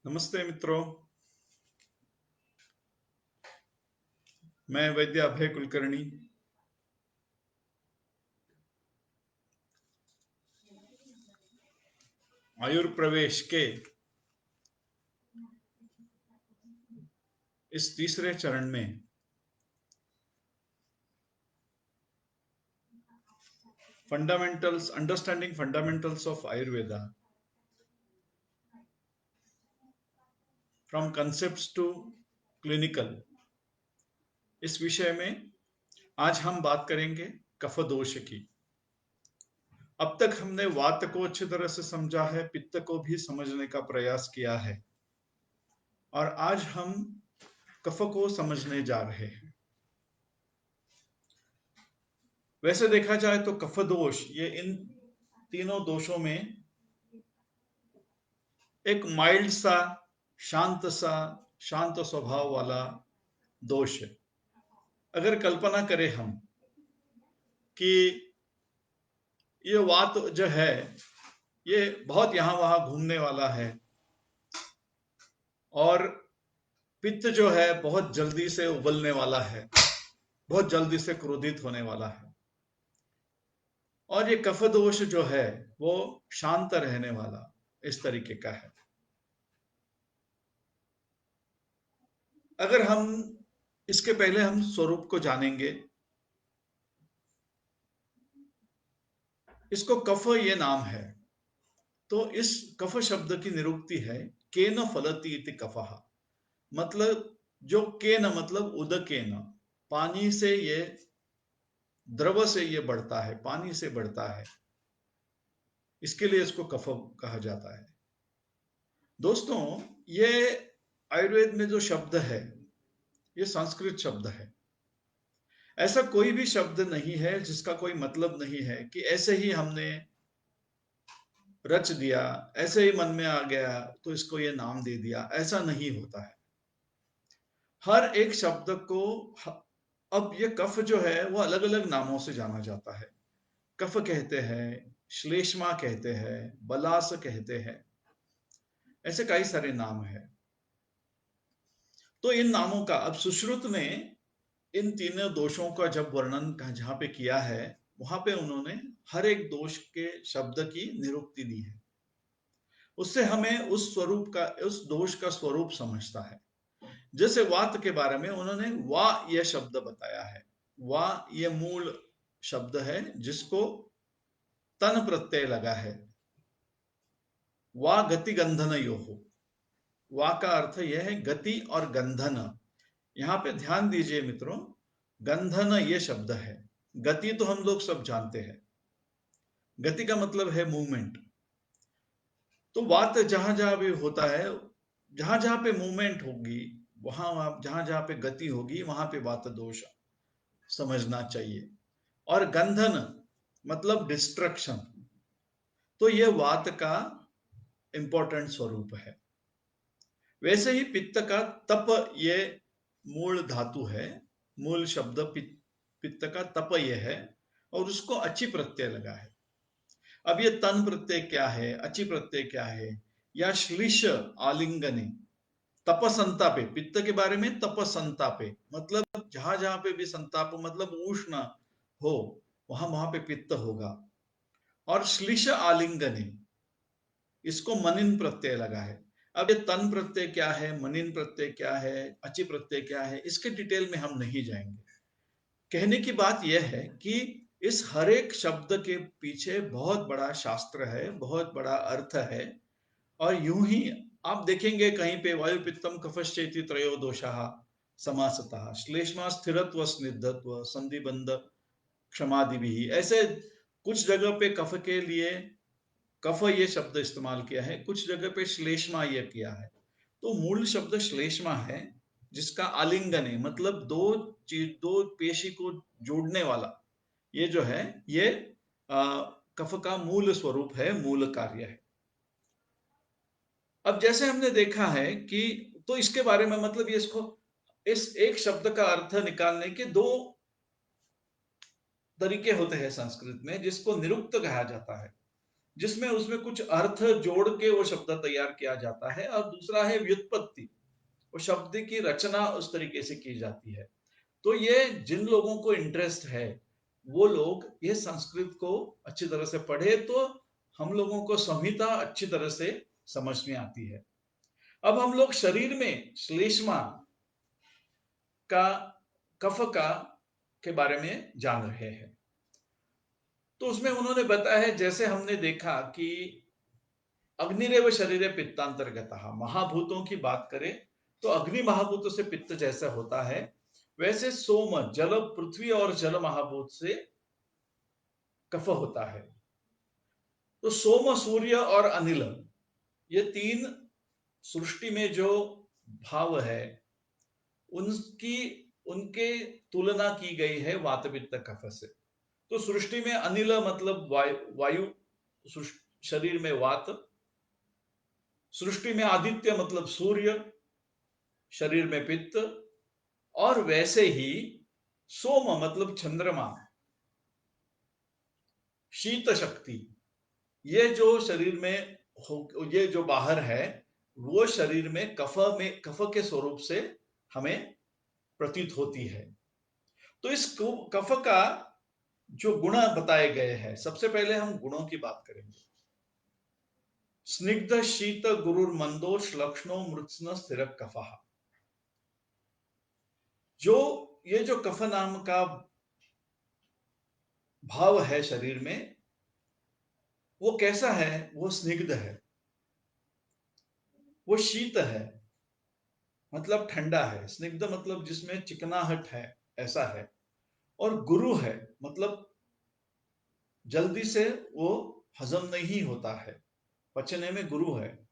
नमस्ते मित्रों। मैं वैद्य अभय कुलकर्णी आयुर्प्रवेश के इस तीसरे चरण में fundamentals understanding fundamentals of Ayurveda from concepts to clinical, इस विषय में आज हम बात करेंगे कफ दोष की। अब तक हमने वात को अच्छी तरह से समझा है, पित्त को भी समझने का प्रयास किया है और आज हम कफ को समझने जा रहे हैं। वैसे देखा जाए तो कफ दोष ये इन तीनों दोषों में एक माइल्ड सा शांत स्वभाव वाला दोष है। अगर कल्पना करें हम कि ये वात जो है ये बहुत यहां वहां घूमने वाला है और पित्त जो है बहुत जल्दी से उबलने वाला है, बहुत जल्दी से क्रोधित होने वाला है, और ये कफ दोष जो है वो शांत रहने वाला इस तरीके का है। अगर हम इसके पहले हम स्वरूप को जानेंगे। इसको कफ ये नाम है, तो इस कफ शब्द की निरुक्ति है केन फलति इति कफः। मतलब जो केन मतलब उदकेन, पानी से ये द्रव से ये बढ़ता है, पानी से बढ़ता है, इसके लिए इसको कफ कहा जाता है। दोस्तों, ये आयुर्वेद में जो शब्द है ये संस्कृत शब्द है। ऐसा कोई भी शब्द नहीं है जिसका कोई मतलब नहीं है कि ऐसे ही हमने रच दिया, ऐसे ही मन में आ गया तो इसको ये नाम दे दिया, ऐसा नहीं होता है। हर एक शब्द को अब ये कफ जो है वो अलग अलग नामों से जाना जाता है। कफ कहते हैं, श्लेष्मा कहते हैं, बलास कहते हैं, ऐसे कई सारे नाम हैं। तो इन नामों का अब सुश्रुत ने इन तीनों दोषों का जब वर्णन जहां पे किया है वहां पे उन्होंने हर एक दोष के शब्द की निरुक्ति दी है। उससे हमें उस स्वरूप का, उस दोष का स्वरूप समझता है। जैसे वात के बारे में उन्होंने वा यह शब्द बताया है। वा ये मूल शब्द है जिसको तन प्रत्यय लगा है। वा गति गंधन यो हो, वा का अर्थ यह है गति और गंधन। यहां पे ध्यान दीजिए मित्रों, गंधन ये शब्द है। गति तो हम लोग सब जानते हैं, गति का मतलब है मूवमेंट। तो वात जहां जहां भी होता है, जहां जहां पे मूवमेंट होगी, वहां जहां जहां पे गति होगी वहां पे वात दोष समझना चाहिए। और गंधन मतलब डिस्ट्रक्शन, तो यह वात का इंपॉर्टेंट स्वरूप है। वैसे ही पित्त का तप ये मूल धातु है, मूल शब्द पित्त का तप ये है, और उसको अच्छी प्रत्यय लगा है। अब ये तन प्रत्यय क्या है, अच्छी प्रत्यय क्या है, या श्लिश आलिंगने तप संतापे, पित्त के बारे में तप संतापे मतलब जहां जहां पे भी संताप मतलब उष्ण हो वहां वहां पे पित्त होगा। और श्लिश आलिंगने, इसको मनिन प्रत्यय लगा है। अब ये तन प्रत्यय क्या है, मनिन प्रत्यय क्या है, अचि प्रत्यय क्या है, इसके डिटेल में हम नहीं जाएंगे। कहने की बात यह है कि इस हर एक शब्द के पीछे बहुत बड़ा शास्त्र है, बहुत बड़ा अर्थ है। और यूं ही आप देखेंगे कहीं पे वायु पित्तम कफश्चेति त्रयो दोषाः समासतः श्लेष्मा स्थिरत्व स्निग्धत्व संधिबंध क्षमादि भी, ऐसे कुछ जगह पे कफ के लिए कफ ये शब्द इस्तेमाल किया है, कुछ जगह पे श्लेष्मा ये किया है। तो मूल शब्द श्लेष्मा है जिसका आलिंगन है, मतलब दो पेशी को जोड़ने वाला ये जो है ये कफ का मूल स्वरूप है, मूल कार्य है। अब जैसे हमने देखा है कि तो इसके बारे में मतलब ये इसको इस एक शब्द का अर्थ निकालने के दो तरीके होते हैं संस्कृत में, जिसको निरुक्त कहा जाता है। जिसमें उसमें कुछ अर्थ जोड़ के वो शब्द तैयार किया जाता है, और दूसरा है व्युत्पत्ति, वो शब्द की रचना उस तरीके से की जाती है। तो ये जिन लोगों को इंटरेस्ट है, वो लोग ये संस्कृत को अच्छी तरह से पढ़े तो हम लोगों को संहिता अच्छी तरह से समझ में आती है। अब हम लोग शरीर में श्लेष्मा का, कफ का के बारे में जान रहे हैं। तो उसमें उन्होंने बताया है, जैसे हमने देखा कि अग्निरेव शरीरे पित्तांतर्गतः, महाभूतों की बात करें तो अग्नि महाभूतों से पित्त जैसा होता है, वैसे सोम, जल, पृथ्वी और जल महाभूत से कफ होता है। तो सोम, सूर्य और अनिल, ये तीन सृष्टि में जो भाव है, उनकी उनके तुलना की गई है वात पित्त कफ से। तो सृष्टि में अनिल मतलब वायु, शरीर में वात, सृष्टि में आदित्य मतलब सूर्य, शरीर में पित्त, और वैसे ही सोम मतलब चंद्रमा, शीत शक्ति, ये जो शरीर में हो, ये जो बाहर है, वो शरीर में कफ के स्वरूप से हमें प्रतीत होती है। तो इस कफ का जो गुण बताए गए हैं, सबसे पहले हम गुणों की बात करेंगे। स्निग्ध शीत गुरुर मंदो श्लक्ष्णो मृत्स्न स्थिर कफः। जो ये जो कफ नाम का भाव है शरीर में, वो कैसा है? वो स्निग्ध है, वो शीत है मतलब ठंडा है, स्निग्ध मतलब जिसमें चिकनाहट है, ऐसा है, और गुरु है मतलब जल्दी से वो हजम नहीं होता है, पचने में गुरु है।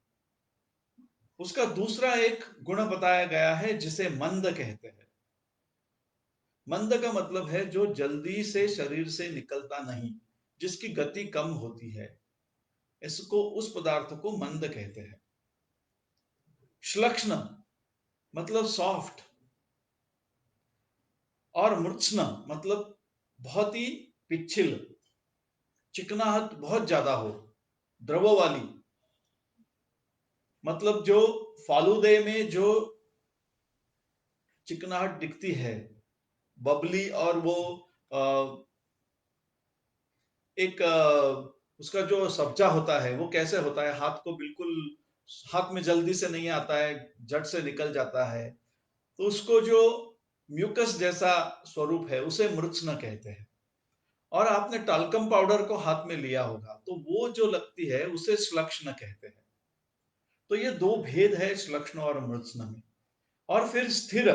उसका दूसरा एक गुण बताया गया है जिसे मंद कहते हैं। मंद का मतलब है जो जल्दी से शरीर से निकलता नहीं, जिसकी गति कम होती है, इसको, उस पदार्थ को मंद कहते हैं। श्लक्ष्ण मतलब सॉफ्ट, और मूर्छन मतलब बहुत ही पिछिल, चिकनाहट बहुत ज्यादा हो, द्रव वाली, मतलब जो फालूदे में जो चिकनाहट दिखती है, बबली, और वो एक उसका जो सब्जा होता है वो कैसे होता है, हाथ को बिल्कुल, हाथ में जल्दी से नहीं आता है, झट से निकल जाता है, तो उसको जो म्यूकस जैसा स्वरूप है उसे मृत्स्न कहते हैं। और आपने टाल्कम पाउडर को हाथ में लिया होगा तो वो जो लगती है उसे श्लक्ष्ण कहते हैं। तो ये दो भेद है श्लक्ष्ण और मृत्स्न में। और फिर स्थिर,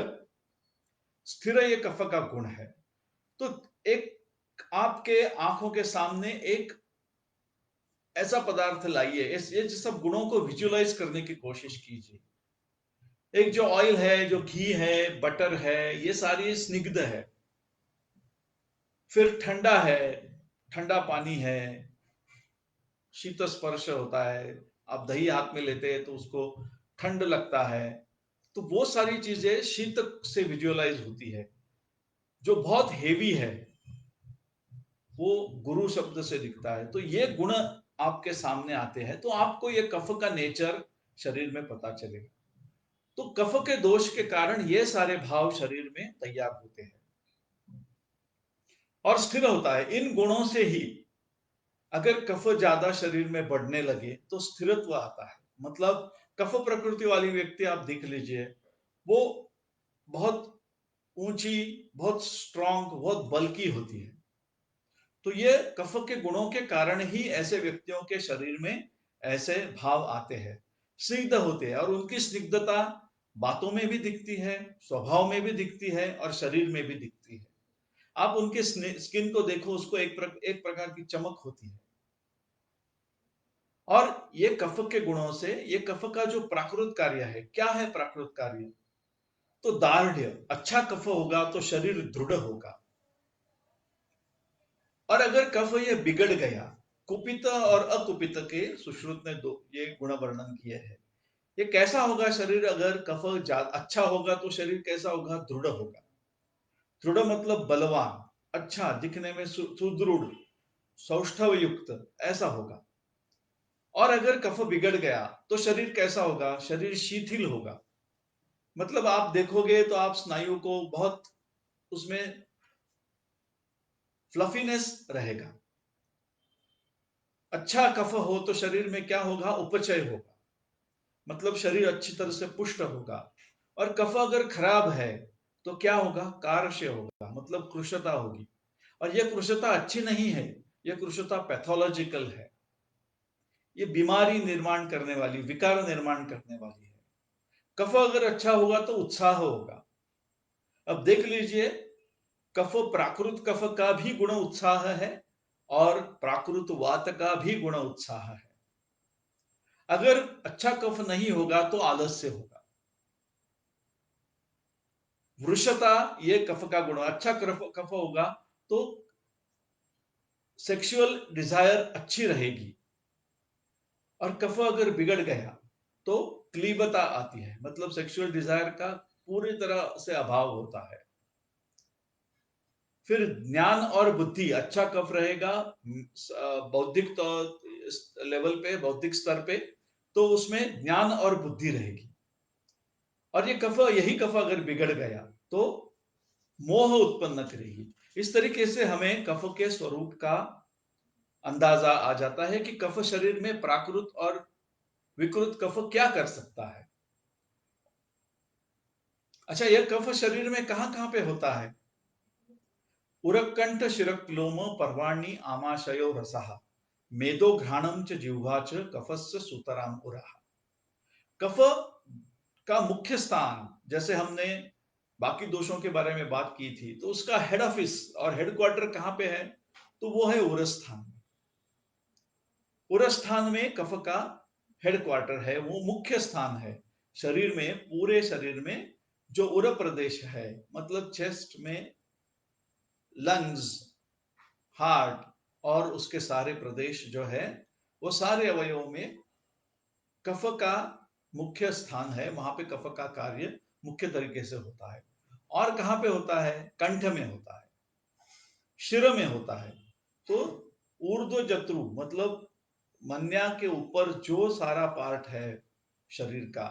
स्थिर ये कफ का गुण है। तो एक आपके आंखों के सामने एक ऐसा पदार्थ लाइए, ये सब गुणों को विजुअलाइज करने की कोशिश कीजिए। एक जो ऑयल है, जो घी है, बटर है, ये सारी स्निग्ध है। फिर ठंडा है, ठंडा पानी है, शीत स्पर्श होता है, आप दही हाथ में लेते हैं तो उसको ठंड लगता है। तो वो सारी चीजें शीत से विजुअलाइज होती है। जो बहुत हेवी है वो गुरु शब्द से दिखता है। तो ये गुण आपके सामने आते हैं तो आपको ये कफ का नेचर शरीर में पता चलेगा। तो कफ के दोष के कारण ये सारे भाव शरीर में तैयार होते हैं और स्थिर होता है। इन गुणों से ही अगर कफ ज्यादा शरीर में बढ़ने लगे तो स्थिरत्व आता है। मतलब कफ प्रकृति वाली व्यक्ति आप देख लीजिए, वो बहुत ऊंची, बहुत स्ट्रांग, बहुत बल्कि होती है। तो ये कफ के गुणों के कारण ही ऐसे व्यक्तियों के शरीर में ऐसे भाव आते हैं, स्निग्ध होते हैं, और उनकी स्निग्धता बातों में भी दिखती है, स्वभाव में भी दिखती है, और शरीर में भी दिखती है। आप उनके स्किन को देखो, उसको एक प्रकार की चमक होती है। और ये कफ के गुणों से, ये कफ का जो प्राकृत कार्य है, क्या है प्राकृत कार्य? तो दार्ढ़्य, अच्छा कफ होगा तो शरीर दृढ़ होगा। और अगर कफ ये बिगड़ गया, कुपित और अकुपित के सुश्रुत ने दो ये गुण वर्णन किए हैं। ये कैसा होगा शरीर? अगर कफ अच्छा होगा तो शरीर कैसा होगा? दृढ़ होगा। दृढ़ मतलब बलवान, अच्छा दिखने में, सुदृढ़, सौष्ठव युक्त, ऐसा होगा। और अगर कफ बिगड़ गया तो शरीर कैसा होगा? शरीर शिथिल होगा। मतलब आप देखोगे तो आप स्नायु को बहुत उसमें फ्लफीनेस रहेगा। अच्छा कफ हो तो शरीर में क्या होगा? उपचय होगा, मतलब शरीर अच्छी तरह से पुष्ट होगा। और कफ अगर खराब है तो क्या होगा? कार्य होगा, मतलब कृशता होगी। और यह कृशता अच्छी नहीं है, यह कृशता पैथोलॉजिकल है, ये बीमारी निर्माण करने वाली, विकार निर्माण करने वाली है। कफ अगर अच्छा होगा तो उत्साह होगा। अब देख लीजिए, कफ प्राकृत कफ का भी गुण उत्साह है और प्राकृत वात का भी गुण उत्साह है। अगर अच्छा कफ नहीं होगा तो आलस्य होगा। वृषता ये कफ का गुण, अच्छा कफ होगा तो सेक्सुअल डिजायर अच्छी रहेगी। और कफ अगर बिगड़ गया तो क्लीबता आती है, मतलब सेक्सुअल डिजायर का पूरी तरह से अभाव होता है। फिर ज्ञान और बुद्धि, अच्छा कफ रहेगा बौद्धिक लेवल पे, बौद्धिक स्तर पे, तो उसमें ज्ञान और बुद्धि रहेगी। और ये कफ, यही कफ अगर बिगड़ गया तो मोह उत्पन्न करेगी। इस तरीके से हमें कफ के स्वरूप का अंदाजा आ जाता है कि कफ शरीर में प्राकृत और विकृत कफ क्या कर सकता है। अच्छा, यह कफ शरीर में कहां कहां पे होता है? उरकंठ शिरक्लोम पर्वाणि आमाशयो रसः मेदो घ्राणम च जिह्वा च कफस्य सुतराम उरः। कफ का मुख्य स्थान, जैसे हमने बाकी दोषों के बारे में बात की थी, तो उसका हेड ऑफिस और हेडक्वार्टर कहां पे है? तो वो है उरस्थान। उरस्थान में कफ का हेडक्वार्टर है, वो मुख्य स्थान है शरीर में, पूरे शरीर में। जो उर प्रदेश है, मतलब चेस्ट में, लंग्स, हार्ट और उसके सारे प्रदेश जो है, वो सारे अवयवों में कफ का मुख्य स्थान है। वहां पे कफ का कार्य मुख्य तरीके से होता है। और कहां पे होता है? कंठ में होता है, शिर में होता है। तो ऊर्ध्व जत्रु, मतलब मन्या के ऊपर जो सारा पार्ट है शरीर का,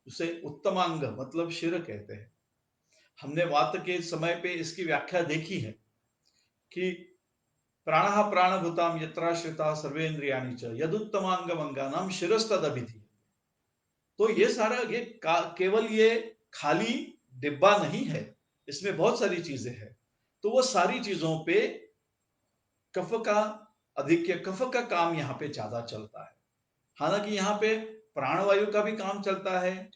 उसे उत्तमांग मतलब शिर कहते हैं। हमने वात के समय पे इसकी व्याख्या देखी है कि प्राणः प्राणभूताम यत्राश्रिता सर्वेन्द्रियाणि च यदुत्तमांगमंगानाम शिरस्तदभिधि। तो ये सारा ये केवल ये खाली डिब्बा नहीं है, इसमें बहुत सारी चीजें हैं। तो वो सारी चीजों पे कफ का अधिक्य, कफ का काम यहाँ पे ज्यादा चलता है। हालांकि यहाँ पे प्राणवायु का भी काम चलता है,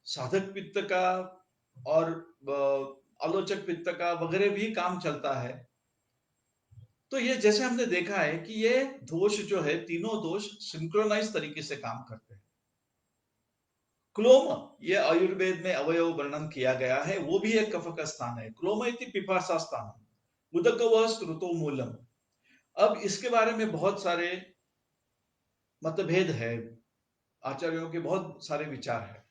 साधक पित्त का और आलोचक पित्त का वगैरह भी काम चलता है। तो ये जैसे हमने देखा है कि ये दोष जो है, तीनों दोष सिंक्रोनाइज तरीके से काम करते हैं। क्लोम, ये आयुर्वेद में अवयव वर्णन किया गया है, वो भी एक कफ का स्थान है। क्लोम इति पिपासा स्थान उदक व स्रुतो मूलम। अब इसके बारे में बहुत सारे मतभेद है, आचार्यों के बहुत सारे विचार है।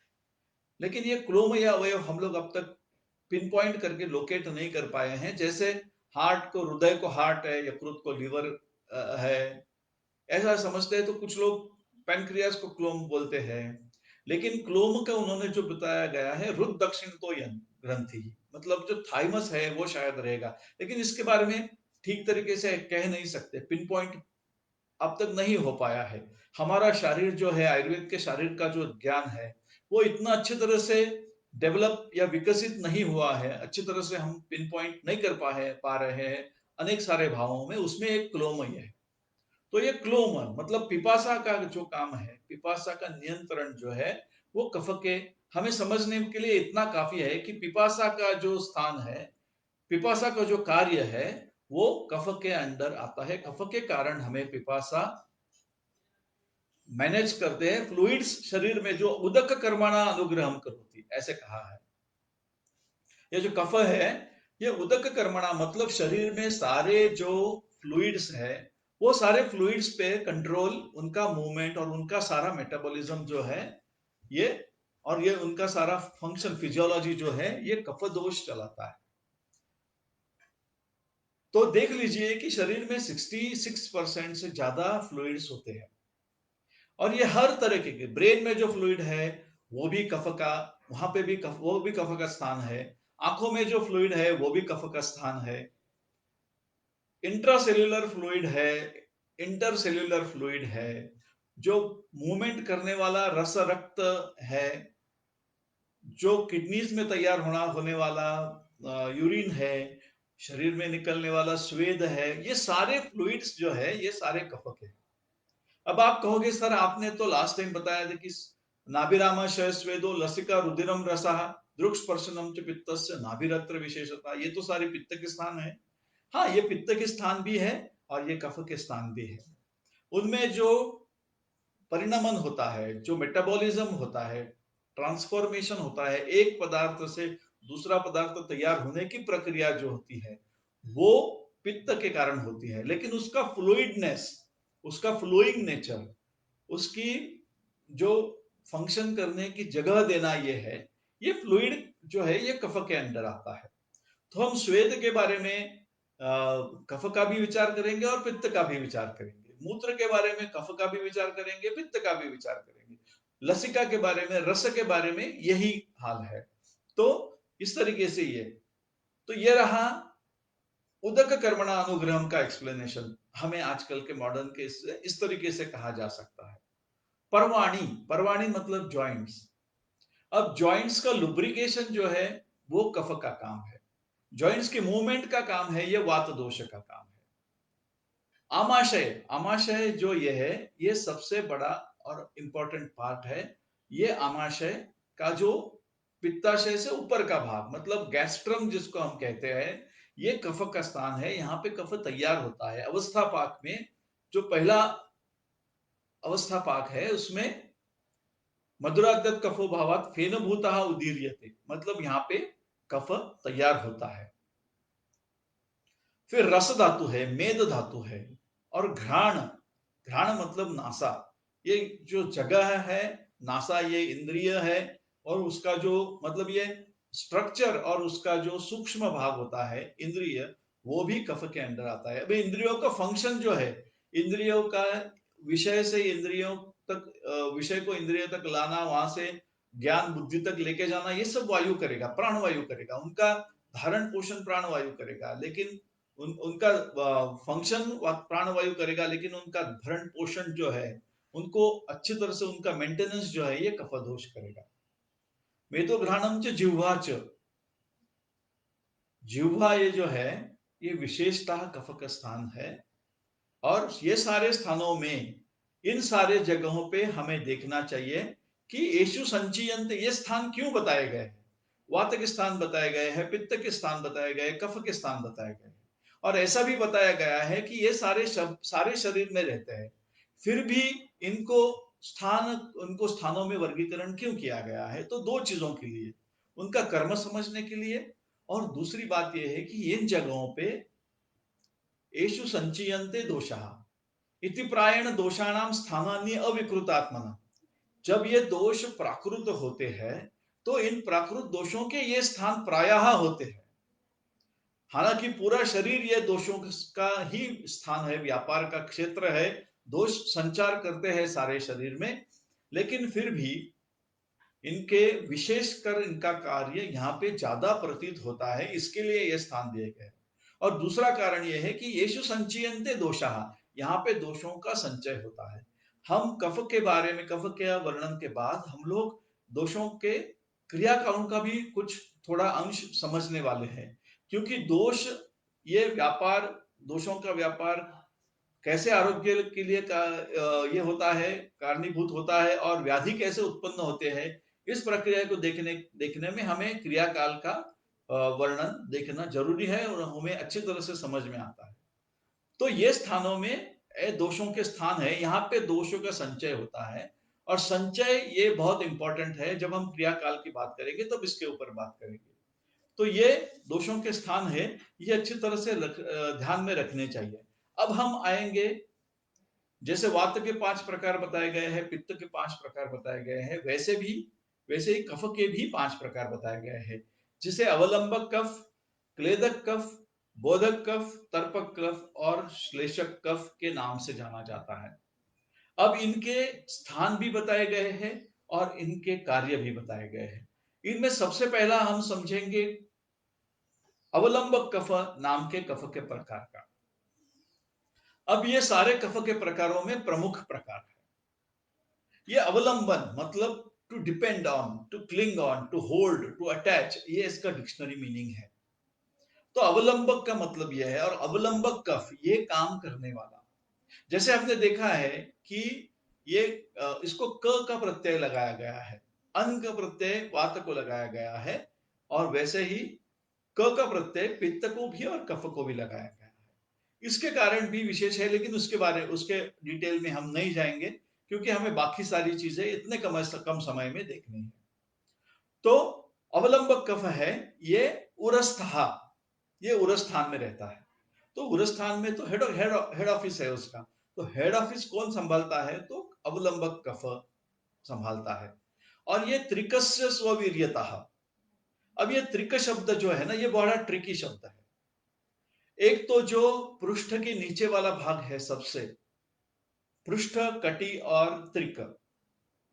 लेकिन ये क्लोम या अवयव हम लोग अब तक पिन पॉइंट करके लोकेट नहीं कर पाए हैं। जैसे हार्ट को, हृदय को हार्ट है, यकृत को लिवर है, ऐसा समझते हैं। तो कुछ लोग पैनक्रियास को क्लोम बोलते हैं। लेकिन क्लोम का उन्होंने जो बताया गया है, रुद दक्षिण तो ग्रंथि, मतलब जो थाइमस है वो शायद रहेगा। लेकिन इसके बारे में ठीक तरीके से कह नहीं सकते, पिन पॉइंट अब तक नहीं हो पाया है। हमारा शरीर जो है, आयुर्वेद के शरीर का जो ज्ञान है, वो इतना अच्छी तरह से डेवलप या विकसित नहीं हुआ है, अच्छी तरह से हम पिन पॉइंट नहीं कर पा रहे हैं अनेक सारे भावों में। उसमें एक क्लोमय है। तो ये क्लोम मतलब पिपासा का जो काम है, पिपासा का नियंत्रण जो है, वो कफ के, हमें समझने के लिए इतना काफी है कि पिपासा का जो स्थान है, पिपासा का जो कार्य है, वो कफ के अंदर आता है। कफ के कारण हमें पिपासा मैनेज करते हैं। फ्लूइड्स शरीर में जो उदक कर्मणा अनुग्रहम करोति, ऐसे कहा है। ये जो कफ है, ये उदक कर्मणा मतलब शरीर में सारे जो फ्लूइड्स है, वो सारे फ्लूइड्स पे कंट्रोल, उनका मूवमेंट और उनका सारा मेटाबॉलिज्म जो है, ये और ये उनका सारा फंक्शन, फिजियोलॉजी जो है, ये कफ दोष चलाता है। तो देख लीजिए कि शरीर में 66% से ज्यादा फ्लूइड्स होते हैं। और ये हर तरीके के, ब्रेन में जो फ्लूइड है वो भी कफ का, वहां पे भी वो भी कफ का स्थान है। आंखों में जो फ्लूइड है वो भी कफ का स्थान है। इंट्रासेल्युलर फ्लूइड है, इंटरसेल्युलर फ्लूइड है, जो मूवमेंट करने वाला रस रक्त है, जो किडनीज में तैयार होने वाला यूरिन है, शरीर में निकलने वाला स्वेद है, ये सारे फ्लूइड्स जो है ये सारे कफ के। अब आप कहोगे सर आपने तो लास्ट टाइम बताया था कि नाभिरामाशय स्वेदो लसिका रुधिरम रसः दृक् स्पर्शनम च पित्तस्य नाभिरत्र विशेषता, ये तो सारे पित्त के स्थान है। हाँ, ये पित्त के स्थान भी है और ये कफ के स्थान भी है। उनमें जो परिणमन होता है, जो मेटाबॉलिज्म होता है, ट्रांसफॉर्मेशन होता है, एक पदार्थ से दूसरा पदार्थ तैयार होने की प्रक्रिया जो होती है वो पित्त के कारण होती है। लेकिन उसका फ्लूइडनेस, उसका फ्लोइंग नेचर, उसकी जो फंक्शन करने की जगह देना ये है, ये फ्लूइड जो है ये कफ के अंदर आता है। तो हम श्वेत के बारे में कफ का भी विचार करेंगे और पित्त का भी विचार करेंगे। मूत्र के बारे में कफ का भी विचार करेंगे, पित्त का भी विचार करेंगे। लसिका के बारे में, रस के बारे में यही हाल है। तो इस तरीके से ये, तो ये रहा उदक कर्मणा अनुग्रहम का एक्सप्लेनेशन। हमें आजकल के मॉडर्न के इस तरीके से कहा जा सकता है। परवाणी, परवाणी मतलब जॉइंट्स। अब जॉइंट्स का लुब्रिकेशन जो है वो कफ का काम है, जॉइंट्स के मूवमेंट का काम है, ये वात दोष का काम है। आमाशय, आमाशय जो ये है ये सबसे बड़ा और इंपॉर्टेंट पार्ट है। ये आमाशय का जो पित्ताशय से ऊपर का भाग, मतलब गैस्ट्रम जिसको हम कहते हैं, ये कफ का स्थान है। यहाँ पे कफ तैयार होता है। अवस्था पाक में जो पहला अवस्था पाक है उसमें मधुरागत कफो भावात फेन भूतः उदीर्यते, मतलब यहाँ पे कफ तैयार होता है। फिर रस धातु है, मेद धातु है, और घ्राण, घ्राण मतलब नासा। ये जो जगह है नासा, ये इंद्रिय है, और उसका जो मतलब ये स्ट्रक्चर और उसका जो सूक्ष्म भाग होता है इंद्रिय, वो भी कफ के अंदर आता है। अभी इंद्रियों का फंक्शन जो है, इंद्रियों का विषय से इंद्रियों तक, विषय को इंद्रिय तक लाना, वहां से ज्ञान बुद्धि तक लेके जाना, ये सब वायु करेगा, प्राण वायु करेगा। उनका धारण पोषण प्राण वायु करेगा, लेकिन उनका फंक्शन प्राण वायु करेगा, लेकिन उनका भरण पोषण जो है, उनको अच्छी तरह से उनका मेंटेनेंस जो है ये कफदोष करेगा। मेदो घ्राणम च जिह्वा च, जिह्वा ये जो है ये विशेषतः कफ का स्थान है। और ये सारे स्थानों में, इन सारे जगहों पे हमें देखना चाहिए कि येषु संचीयन्ते, ये स्थान क्यों बताए गए हैं। वात के स्थान बताए गए हैं, पित्त के स्थान बताए गए, कफ के स्थान बताए गए, और ऐसा भी बताया गया है कि ये सारे शब्द सारे शरीर में रहते हैं। फिर भी इनको स्थान, उनको स्थानों में वर्गीकरण क्यों किया गया है, तो दो चीजों के लिए, उनका कर्म समझने के लिए, और दूसरी बात यह है कि इन जगहों पे येषु संचीयन्ते दोषाः इति प्रायण दोषाणाम स्थानानि अविकृतात्मना, जब ये दोष प्राकृत होते हैं तो इन प्राकृत दोषों के ये स्थान प्रायः होते हैं। हालांकि पूरा शरीर ये दोषों का ही स्थान है, व्यापार का क्षेत्र है, दोष संचार करते हैं सारे शरीर में, लेकिन फिर भी इनके विशेषकर इनका कार्य यहाँ पे ज्यादा प्रतीत होता है, इसके लिए ये स्थान दिए गए। और दूसरा कारण यह है कि येषु संचयन्ते दोषाः, यहाँ पे दोषों का संचय होता है। हम कफ के बारे में, कफ के वर्णन के बाद हम लोग दोषों के क्रियाकालों का भी कुछ थोड़ा अंश समझने वाले हैं, क्योंकि दोष, ये व्यापार, दोषों का व्यापार कैसे आरोग्य के लिए ये होता है, कारणीभूत होता है, और व्याधि कैसे उत्पन्न होते हैं, इस प्रक्रिया को देखने देखने में हमें क्रियाकाल का वर्णन देखना जरूरी है, और हमें अच्छी तरह से समझ में आता है। तो ये स्थानों में दोषों के स्थान है, यहाँ पे दोषों का संचय होता है। और संचय ये बहुत इंपॉर्टेंट है, जब हम क्रियाकाल की बात करेंगे तब इसके ऊपर बात करेंगे। तो ये दोषों के स्थान है, ये अच्छी तरह से ध्यान में रखने चाहिए। अब हम आएंगे, जैसे वात के 5 प्रकार बताए गए हैं, पित्त के 5 प्रकार बताए गए हैं, वैसे ही कफ के भी 5 प्रकार बताए गए हैं, जिसे अवलंबक कफ, क्लेदक कफ, बोधक कफ, तर्पक कफ और श्लेषक कफ के नाम से जाना जाता है। अब इनके स्थान भी बताए गए हैं और इनके कार्य भी बताए गए हैं। इनमें सबसे पहला हम समझेंगे अवलंबक कफ नाम के कफ के प्रकार का। अब ये सारे कफ के प्रकारों में प्रमुख प्रकार है। ये अवलंबन मतलब to depend on, to cling on, to hold, to attach, ये इसका डिक्शनरी मीनिंग है। तो अवलंबक का मतलब यह है, और अवलंबक कफ ये काम करने वाला। जैसे हमने देखा है कि ये इसको क का प्रत्यय लगाया गया है, अन का प्रत्यय वात को लगाया गया है, और वैसे ही क का प्रत्यय पित्त को भी और कफ को भी लगाया गया है। इसके कारण भी विशेष है, लेकिन उसके डिटेल में हम नहीं जाएंगे, क्योंकि हमें बाकी सारी चीजें इतने कम समय में देखनी है। तो अवलंबक कफ है ये उरस्था, ये उरस्थान में रहता है। तो उरस्थान में तो हेड ऑफिस है उसका। तो हेड ऑफिस कौन संभालता है? तो अवलंबक कफ संभालता है। और ये त्रिकस्य स्ववीर्यता। अब ये त्रिक शब्द जो है ना, ये बड़ा ट्रिकी शब्द है। एक तो जो पृष्ठ के नीचे वाला भाग है, सबसे पृष्ठ, कटी और त्रिक,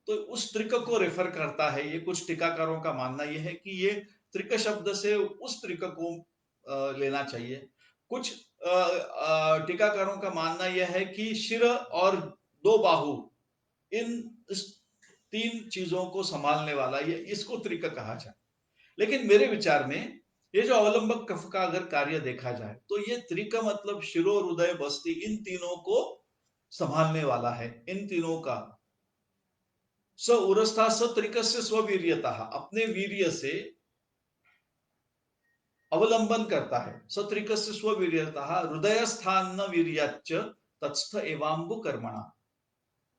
तो उस त्रिक को रेफर करता है। ये कुछ टीकाकारों का मानना यह है कि ये त्रिक शब्द से उस त्रिक को लेना चाहिए। कुछ टीकाकारों का मानना यह है कि शिर और दो बाहु, इन इस तीन चीजों को संभालने वाला ये, इसको त्रिक कहा जाए। लेकिन मेरे विचार में ये जो अवलंबक कफ का अगर कार्य देखा जाए, तो ये त्रिक मतलब शिरो, हृदय, बस्ती, इन तीनों को संभालने वाला है। इन तीनों का स उरस्था स त्रिकस्य स्ववीर्यता, अपने वीर्य से अवलंबन करता है। सत्रिकस्य स्ववीर्यता हृदय स्थान वीर्याच्च तत्स्थ एवाम्बु कर्मणा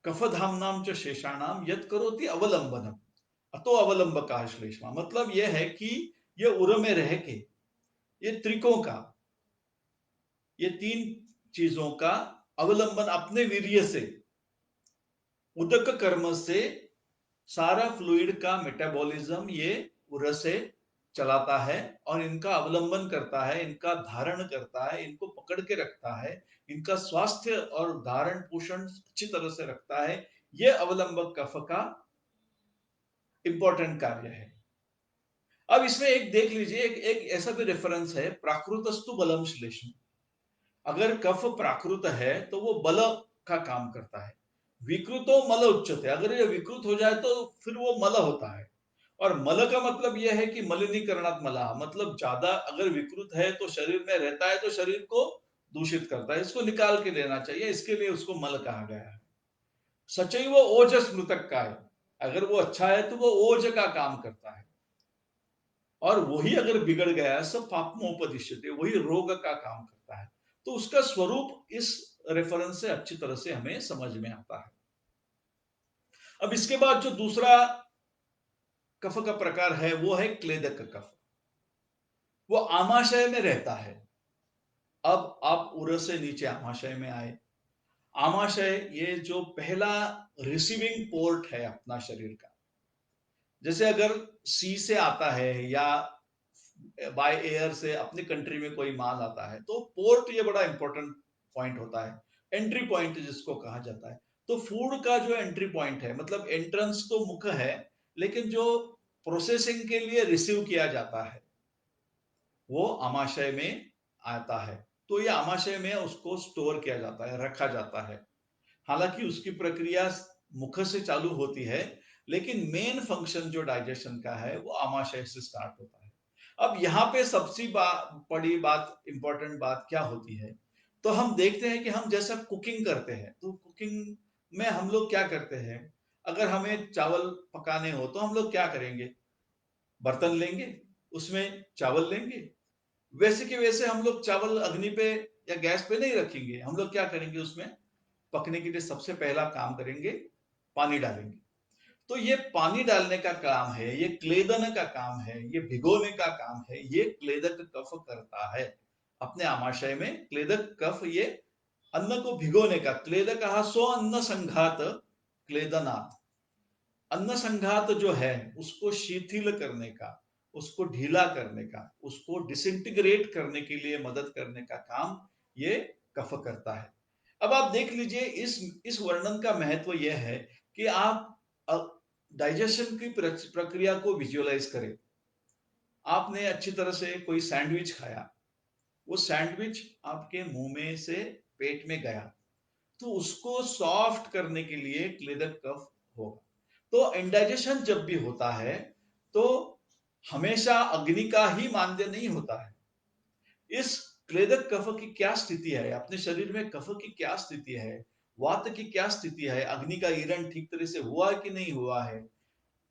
कफधामनाम च शेषाणाम यत् करोति अवलंबनम अतो अवलंबका श्लेषमा। मतलब यह है कि ये उर में रह के ये त्रिकों का, ये तीन चीजों का अवलंबन अपने वीर्य से, उदक कर्म से सारा फ्लूइड का मेटाबॉलिज्म ये उर से चलाता है, और इनका अवलंबन करता है, इनका धारण करता है, इनको पकड़ के रखता है, इनका स्वास्थ्य और धारण पोषण अच्छी तरह से रखता है। यह अवलंबक कफ का इंपॉर्टेंट कार्य है। अब इसमें एक देख लीजिए, एक ऐसा भी रेफरेंस है, प्राकृतस्तु बलम श्लेषम। अगर कफ प्राकृत है तो वो बल का काम करता है। विकृतो मल उच्चते, अगर ये विकृत हो जाए तो फिर वो मल होता है। और मल का मतलब यह है कि मलिनीकरणात् मलः, मतलब ज्यादा अगर विकृत है तो शरीर में रहता है तो शरीर को दूषित करता है, इसको निकाल के लेना चाहिए, इसके लिए उसको मल कहा गया है। सचैव ओजस मृतक का है, अगर वो अच्छा है तो वो ओज का काम करता है, और वही अगर बिगड़ गया सब पापमोपदिश्यते, वही रोग का काम करता है। तो उसका स्वरूप इस रेफरेंस से अच्छी तरह से हमें समझ में आता है। अब इसके बाद जो दूसरा कफ का प्रकार है वो है क्लेदक कफ। वो आमाशय में रहता है। अब आप उर से नीचे आमाशय में आए। आमाशय ये जो पहला रिसीविंग पोर्ट है अपना शरीर का। जैसे अगर सी से आता है या बाय एयर से अपनी कंट्री में कोई माल आता है, तो पोर्ट ये बड़ा इंपॉर्टेंट पॉइंट होता है, एंट्री पॉइंट जिसको कहा जाता है। तो फूड का जो एंट्री पॉइंट है, मतलब एंट्रेंस तो मुख है, लेकिन जो प्रोसेसिंग के लिए रिसीव किया जाता है वो आमाशय में आता है। तो ये आमाशय में उसको स्टोर किया जाता है, रखा जाता है। हालांकि उसकी प्रक्रिया मुख से चालू होती है, लेकिन मेन फंक्शन जो डाइजेशन का है वो आमाशय से स्टार्ट होता है। अब यहाँ पे सबसे बड़ी बात, इंपॉर्टेंट बात क्या होती है? तो हम देखते हैं कि हम जैसा कुकिंग करते हैं, तो कुकिंग में हम लोग क्या करते हैं? अगर हमें चावल पकाने हो तो हम लोग क्या करेंगे? बर्तन लेंगे, उसमें चावल लेंगे, वैसे के वैसे हम लोग चावल अग्नि पे या गैस पे नहीं रखेंगे। हम लोग क्या करेंगे? उसमें पकने के लिए सबसे पहला काम करेंगे, पानी डालेंगे। तो ये पानी डालने का काम है, ये क्लेदन का काम है, ये भिगोने का काम है, ये क्लेदक कफ करता है। अपने आमाशय में क्लेदक कफ ये अन्न को भिगोने का, क्लेदक सो अन्न संघात क्लेदनात्, अन्न संघात जो है उसको शिथिल करने का, उसको ढीला करने का, उसको डिसइंटीग्रेट करने के लिए मदद करने का काम ये कफ करता है। अब आप देख लीजिए इस वर्णन का महत्व यह है कि आप डाइजेशन की प्रक्रिया को विजुअलाइज करें। आपने अच्छी तरह से कोई सैंडविच खाया, वो सैंडविच आपके मुंह में से पेट में गया, तो उसको सॉफ्ट करने के लिए क्लेदक कफ होगा। तो इंडाइजेशन जब भी होता है तो हमेशा अग्नि का ही मान्य नहीं होता है। इस क्लेदक कफ की क्या स्थिति है, अपने शरीर में कफ की क्या स्थिति है, वात की क्या स्थिति है, अग्नि का ईरण ठीक तरह से हुआ कि नहीं हुआ है,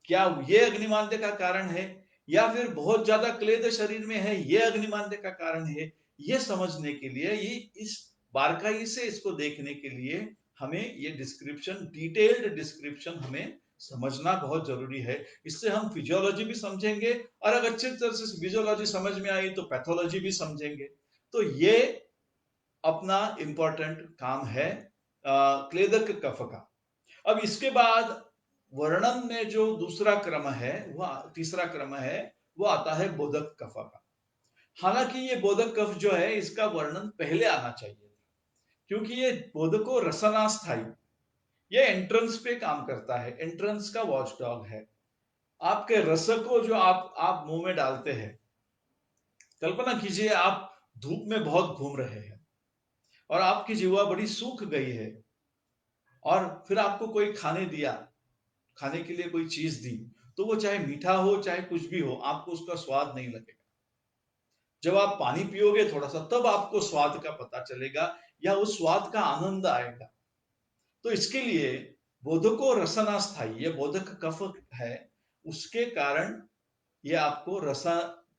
क्या ये अग्निमांद्य का कारण है या फिर बहुत ज्यादा क्लेद शरीर में है ये अग्निमांद्य का कारण है, ये समझने के लिए, ये इस बारकाई से इसको देखने के लिए हमें ये डिस्क्रिप्शन, डिटेल्ड डिस्क्रिप्शन हमें समझना बहुत जरूरी है। इससे हम फिजियोलॉजी भी समझेंगे और अगर अच्छी तरह से फिजियोलॉजी समझ में आई तो पैथोलॉजी भी समझेंगे। तो ये अपना इंपॉर्टेंट काम है क्लेदक कफ का। अब इसके बाद वर्णन में जो दूसरा क्रम है, वह तीसरा क्रम है, वो आता है बोधक कफ का। हालांकि ये बोधक कफ जो है इसका वर्णन पहले आना चाहिए, क्योंकि ये बोधको रसनास्थाई, ये एंट्रेंस पे काम करता है, एंट्रेंस का वॉच डॉग है। आपके रस को जो आप मुंह में डालते हैं, कल्पना कीजिए आप धूप में बहुत घूम रहे हैं और आपकी जीवा बड़ी सूख गई है और फिर आपको कोई खाने दिया, खाने के लिए कोई चीज दी, तो वो चाहे मीठा हो चाहे कुछ भी हो, आपको उसका स्वाद नहीं लगेगा। जब आप पानी पियोगे थोड़ा सा, तब आपको स्वाद का पता चलेगा या उस स्वाद का आनंद आएगा। तो इसके लिए बोधको रसना स्थाई, ये बोधक कफ है, उसके कारण ये आपको रस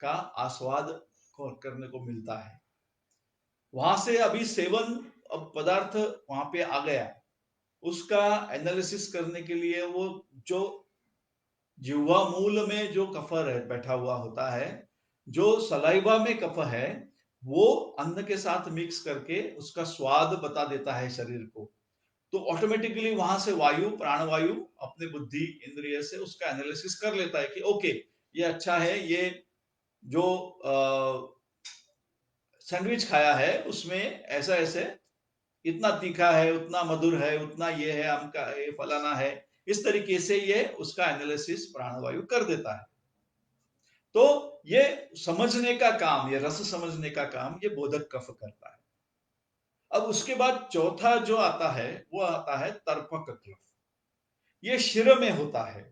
का आस्वाद करने को मिलता है। वहां से अभी सेवन अब पदार्थ वहां पे आ गया, उसका एनालिसिस करने के लिए वो जो जिह्वा मूल में जो कफ बैठा हुआ होता है, जो सलाइवा में कफ है, वो अन्न के साथ मिक्स करके उसका स्वाद बता देता है शरीर को। तो ऑटोमेटिकली वहां से वायु, प्राणवायु अपने बुद्धि इंद्रिय से उसका एनालिसिस कर लेता है कि ओके, ये अच्छा है, ये जो सैंडविच खाया है उसमें ऐसा ऐसे, इतना तीखा है, उतना मधुर है, उतना ये है, अमका ये फलाना है, इस तरीके से ये उसका एनालिसिस प्राणवायु कर देता है। तो ये समझने का काम, ये रस समझने का काम ये बोधक कफ करता है। अब उसके बाद चौथा जो आता है वो आता है तर्पक कफ। ये शिर में होता है।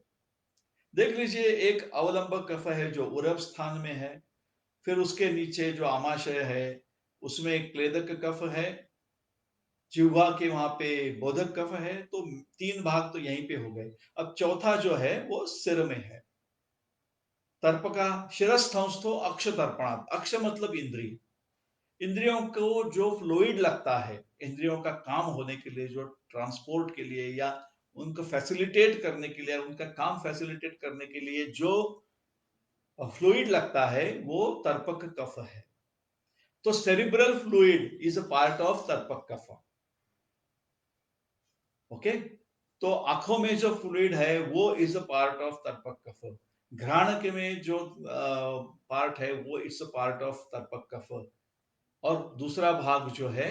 देख लीजिए, एक अवलंबक कफ है जो उरभ स्थान में है, फिर उसके नीचे जो आमाशय है उसमें एक क्लेदक कफ है, जिह्वा के वहां पे बोधक कफ है। तो तीन भाग तो यहीं पे हो गए। अब चौथा जो है वो सिर में है। तर्पका शिरस्थंस्थो अक्ष तर्पणात्, अक्ष मतलब इंद्रिय, इंद्रियों को जो फ्लूइड लगता है, इंद्रियों का काम होने के लिए, जो ट्रांसपोर्ट के लिए या उनको फैसिलिटेट करने के लिए, उनका काम फैसिलिटेट करने के लिए जो फ्लूइड लगता है वो तर्पक कफ है। तो cerebral fluid is a part of तर्पक कफ। ओके, तो आंखों में जो फ्लूइड है वो इज अ पार्ट ऑफ तर्पक कफ। घ्राण के में जो पार्ट है वो इट्स अ पार्ट ऑफ तर्पक कफ। और दूसरा भाग जो है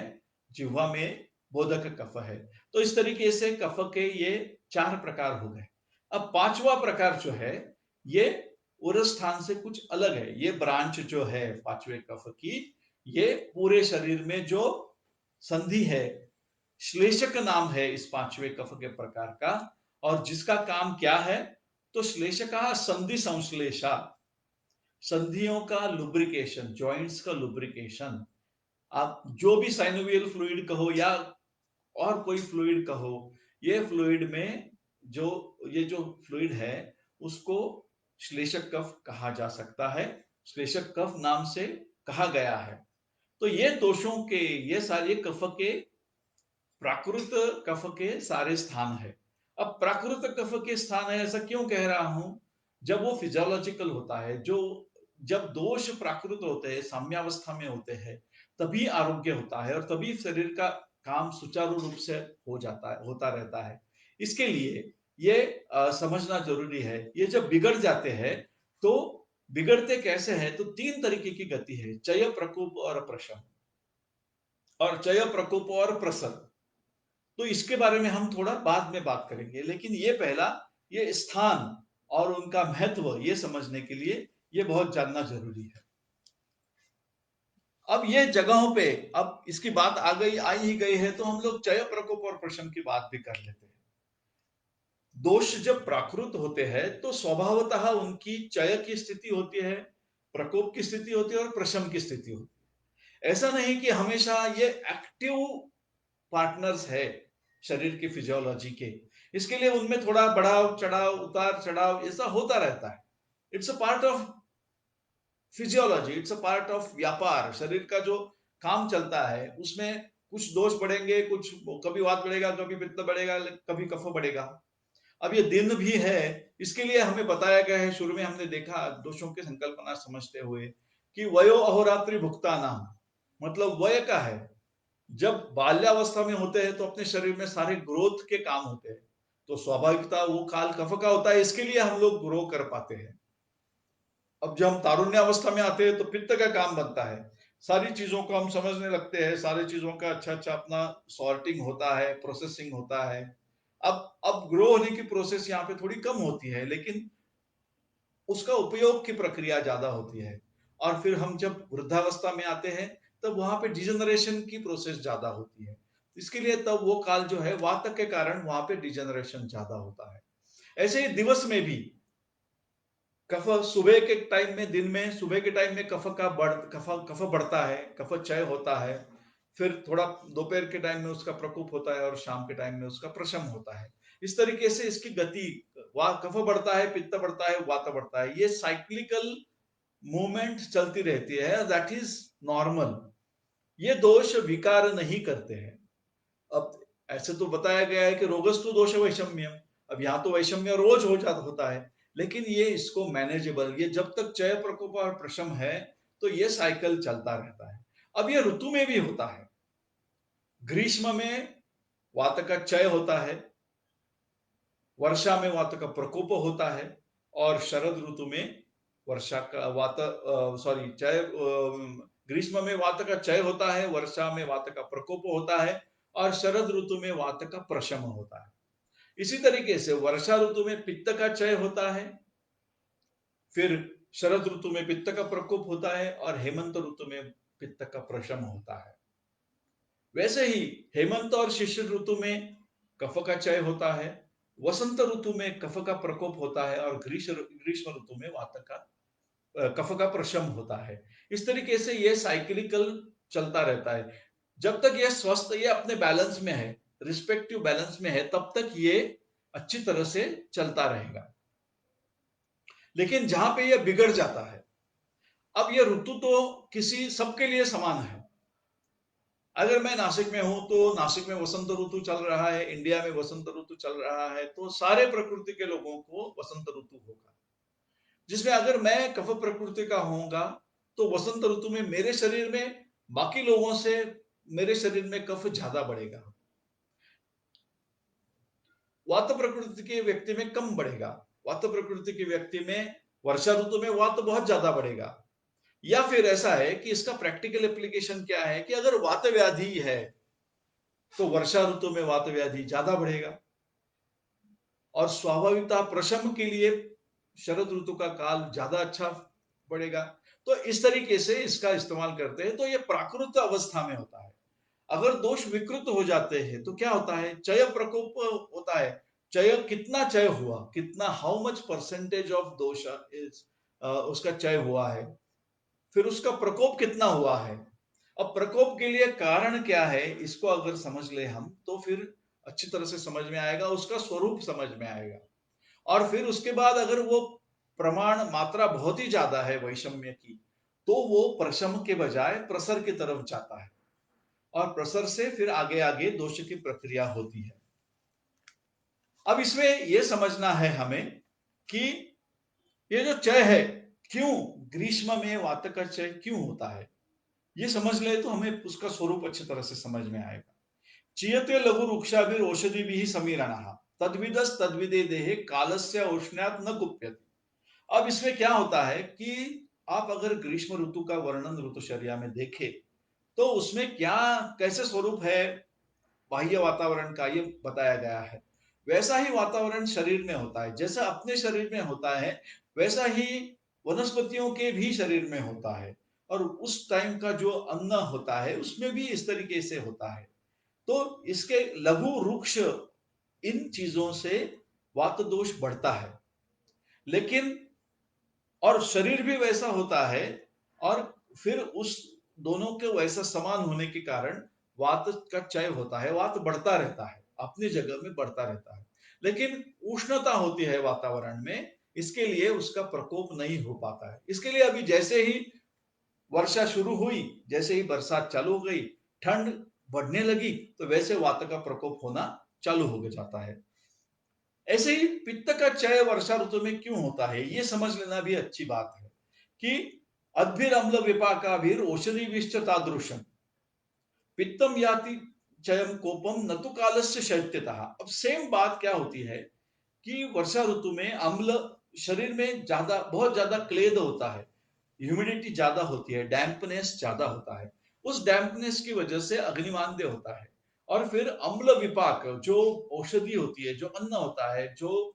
जिह्वा में बोधक कफ है। तो इस तरीके से कफ के ये चार प्रकार हो गए। अब पांचवा प्रकार जो है ये उर स्थान से कुछ अलग है। ये ब्रांच जो है पांचवे कफ की, ये पूरे शरीर में जो संधि है, श्लेषक नाम है इस पांचवे कफ के प्रकार का। और जिसका काम क्या है, तो श्लेषका संधि संश्लेषा, संधियों का लुब्रिकेशन, जॉइंट्स का लुब्रिकेशन। आप जो भी साइनोवियल फ्लूइड कहो या और कोई फ्लूइड कहो, ये फ्लूइड में जो ये जो फ्लूइड है उसको श्लेषक कफ कहा जा सकता है, श्लेषक कफ नाम से कहा गया है। तो ये दोषों के, ये सारे कफ के प्राकृत कफ के सारे स्थान है। अब प्राकृत कफ के स्थान है ऐसा क्यों कह रहा हूं, जब वो फिजियोलॉजिकल होता है, जो जब दोष प्राकृत होते हैं, साम्यावस्था में होते हैं, तभी आरोग्य होता है और तभी शरीर का काम सुचारू रूप से हो जाता है, होता रहता है। इसके लिए ये समझना जरूरी है। ये जब बिगड़ जाते हैं तो बिगड़ते कैसे हैं, तो तीन तरीके की गति है, चय, प्रकोप और प्रशम, और चय, प्रकोप और प्रसर। तो इसके बारे में हम थोड़ा बाद में बात करेंगे, लेकिन ये पहला, ये स्थान और उनका महत्व ये समझने के लिए ये बहुत जानना जरूरी है। अब ये जगहों पे, अब इसकी बात आई ही गई है, तो हम लोग चय, प्रकोप और प्रशम की बात भी कर लेते हैं। दोष जब प्राकृत होते हैं तो स्वभावतः उनकी चय की स्थिति होती है, प्रकोप की स्थिति होती है और प्रशम की स्थिति होती है। ऐसा नहीं कि हमेशा ये एक्टिव पार्टनर्स है शरीर की फिजियोलॉजी के, इसके लिए उनमें थोड़ा बढ़ाव चढ़ाव, उतार चढ़ाव ऐसा होता रहता है। It's a part of physiology, it's a part of व्यापार। शरीर का जो काम चलता है उसमें कुछ दोष बढ़ेंगे, कुछ कभी वात बढ़ेगा, कभी पित्त बढ़ेगा, कभी कफ बढ़ेगा। अब ये दिन भी है, इसके लिए हमें बताया गया है, शुरू में हमने देखा दोषों की संकल्पना समझते हुए कि वयो अहोरात्रि भुक्ता नाम, मतलब वय का है। जब बाल्यावस्था में होते हैं तो अपने शरीर में सारे ग्रोथ के काम होते हैं, तो स्वाभाविकता वो काल कफ का होता है, इसके लिए हम लोग ग्रो कर पाते हैं। अब जब हम तारुण्यावस्था में आते हैं तो पित्त का काम बनता है, सारी चीजों को हम समझने लगते हैं, सारी चीजों का अच्छा अच्छा अपना सॉर्टिंग होता है, प्रोसेसिंग होता है। अब ग्रो होने की प्रोसेस यहाँ पे थोड़ी कम होती है, लेकिन उसका उपयोग की प्रक्रिया ज्यादा होती है। और फिर हम जब वृद्धावस्था में आते हैं तब वहां पे डिजेनरेशन की प्रोसेस ज्यादा होती है, इसके लिए तब वो काल जो है वात के कारण वहां पे डिजेनरेशन ज्यादा होता है। ऐसे ही दिवस में भी कफ सुबह के टाइम में, दिन में सुबह के टाइम में कफ बढ़ता है, कफ क्षय होता है, फिर थोड़ा दोपहर के टाइम में उसका प्रकोप होता है और शाम के टाइम में उसका प्रशम होता है। इस तरीके से इसकी गति, कफ बढ़ता है, पित्त बढ़ता है, वात बढ़ता है, ये साइक्लिकल मूवमेंट चलती रहती है, दैट इज नॉर्मल। ये दोष विकार नहीं करते हैं। अब ऐसे तो बताया गया है कि रोगस्तु दोष वैषम्यम, अब यहाँ तो वैषम्य रोज हो जाता होता है, लेकिन ये इसको मैनेजेबल, ये जब तक चय, प्रकोप और प्रशम है तो ये साइकिल चलता रहता है। अब ये ऋतु में भी होता है। ग्रीष्म में वात का क्षय होता है, वर्षा में वात का प्रकोप होता है, और शरद ऋतु में वर्षा का वात सॉरी क्षय, ग्रीष्म में वात का क्षय होता है, वर्षा में वात का प्रकोप होता है, और शरद ऋतु में वात का प्रशम होता है। इसी तरीके से वर्षा ऋतु में पित्त का क्षय होता है, फिर शरद ऋतु में पित्त का प्रकोप होता है, और हेमंत ऋतु में पित्त का प्रशम होता है। वैसे ही हेमंत और शिशिर ऋतु में कफ का क्षय होता है, वसंत ऋतु में कफ का प्रकोप होता है, और ग्रीष्म ऋतु में वात का कफ का प्रशम होता है। इस तरीके से ये साइक्लिकल चलता रहता है। जब तक ये स्वस्थ, ये अपने बैलेंस में है, रिस्पेक्टिव बैलेंस में है, तब तक ये अच्छी तरह से चलता रहेगा। लेकिन जहां पे ये बिगड़ जाता है, अब ये ऋतु तो किसी सबके लिए समान है। अगर मैं नासिक में हूं तो नासिक में वसंत ऋतु चल रहा है, इंडिया में वसंत ऋतु चल रहा है, तो सारे प्रकृति के लोगों को वसंत ऋतु होगा। जिसमें अगर मैं कफ प्रकृति का होऊंगा तो वसंत ऋतु में मेरे शरीर में बाकी लोगों से मेरे शरीर में कफ ज्यादा बढ़ेगा, वात प्रकृति के व्यक्ति में कम बढ़ेगा। वात प्रकृति के व्यक्ति में वर्षा ऋतु में वात बहुत ज्यादा बढ़ेगा। या फिर ऐसा है कि इसका प्रैक्टिकल एप्लीकेशन क्या है कि अगर वात व्याधि है तो वर्षा ऋतु में वात व्याधि ज्यादा बढ़ेगा, और स्वाभाविकता प्रशम के लिए शरद ऋतु का काल ज्यादा अच्छा बढ़ेगा। तो इस तरीके से इसका इस्तेमाल करते हैं। तो ये प्राकृत अवस्था में होता है। अगर दोष विकृत हो जाते हैं तो क्या होता है, चय प्रकोप होता है। चय कितना चय हुआ, कितना, हाउ मच परसेंटेज ऑफ दोष इज उसका चय हुआ है, फिर उसका प्रकोप कितना हुआ है। अब प्रकोप के लिए कारण क्या है, इसको अगर समझ ले हम तो फिर अच्छी तरह से समझ में आएगा, उसका स्वरूप समझ में आएगा। और फिर उसके बाद अगर वो प्रमाण, मात्रा बहुत ही ज्यादा है वैषम्य की, तो वो प्रशम के बजाय प्रसर की तरफ जाता है, और प्रसर से फिर आगे आगे दोष की प्रक्रिया होती है। अब इसमें यह समझना है हमें कि ये जो क्षय है, क्यों ग्रीष्म में वात का क्षय क्यों होता है, ये समझ ले तो हमें उसका स्वरूप अच्छी तरह से समझ में आएगा। चीयते लघु वृक्षाभिर औषधि भी समीरणः तद्विदस तद्विदे देहे कालस्य औष्ण्यात न कुप्यति। अब इसमें क्या होता है कि आप अगर ग्रीष्म ऋतु का वर्णन ऋतुचर्या में देखें तो उसमें क्या, कैसे स्वरूप है, बाह्य वातावरण का ये बताया गया है। वैसा ही वातावरण शरीर में होता है, जैसा अपने शरीर में होता है वैसा ही वनस्पतियों के भी शरीर में होता है, और उस टाइम का जो अन्न होता है उसमें भी इस तरीके से होता है। तो इसके लघु वृक्ष, इन चीजों से वात दोष बढ़ता है। लेकिन और शरीर भी वैसा होता है, और फिर उस दोनों के वैसा समान होने के कारण वात का क्षय होता है, वात बढ़ता रहता है, अपनी जगह में बढ़ता रहता है। लेकिन उष्णता होती है वातावरण में, इसके लिए उसका प्रकोप नहीं हो पाता है। इसके लिए अभी जैसे ही वर्षा शुरू हुई, जैसे ही बरसात चालू हो गई, ठंड बढ़ने लगी, तो वैसे वात का प्रकोप होना चालू हो जाता है। ऐसे ही पित्त का क्षय वर्षा ऋतु में क्यों होता है, ये समझ लेना भी अच्छी बात है कि अद्भिर अम्ल विपाकाभिर औषधि विश्च तादृशम पित्तम याति चयम कोपम न तो कालस्य शैत्यतः। अब सेम बात क्या होती है कि वर्षा ऋतु में अम्ल, शरीर में ज्यादा, बहुत ज्यादा क्लेद होता है, ह्यूमिडिटी ज्यादा होती है, डैम्पनेस ज्यादा होता है। उस डैम्पनेस की वजह से अग्निमांद्य होता है, और फिर अम्ल विपाक, जो औषधि होती है, जो अन्न होता है, जो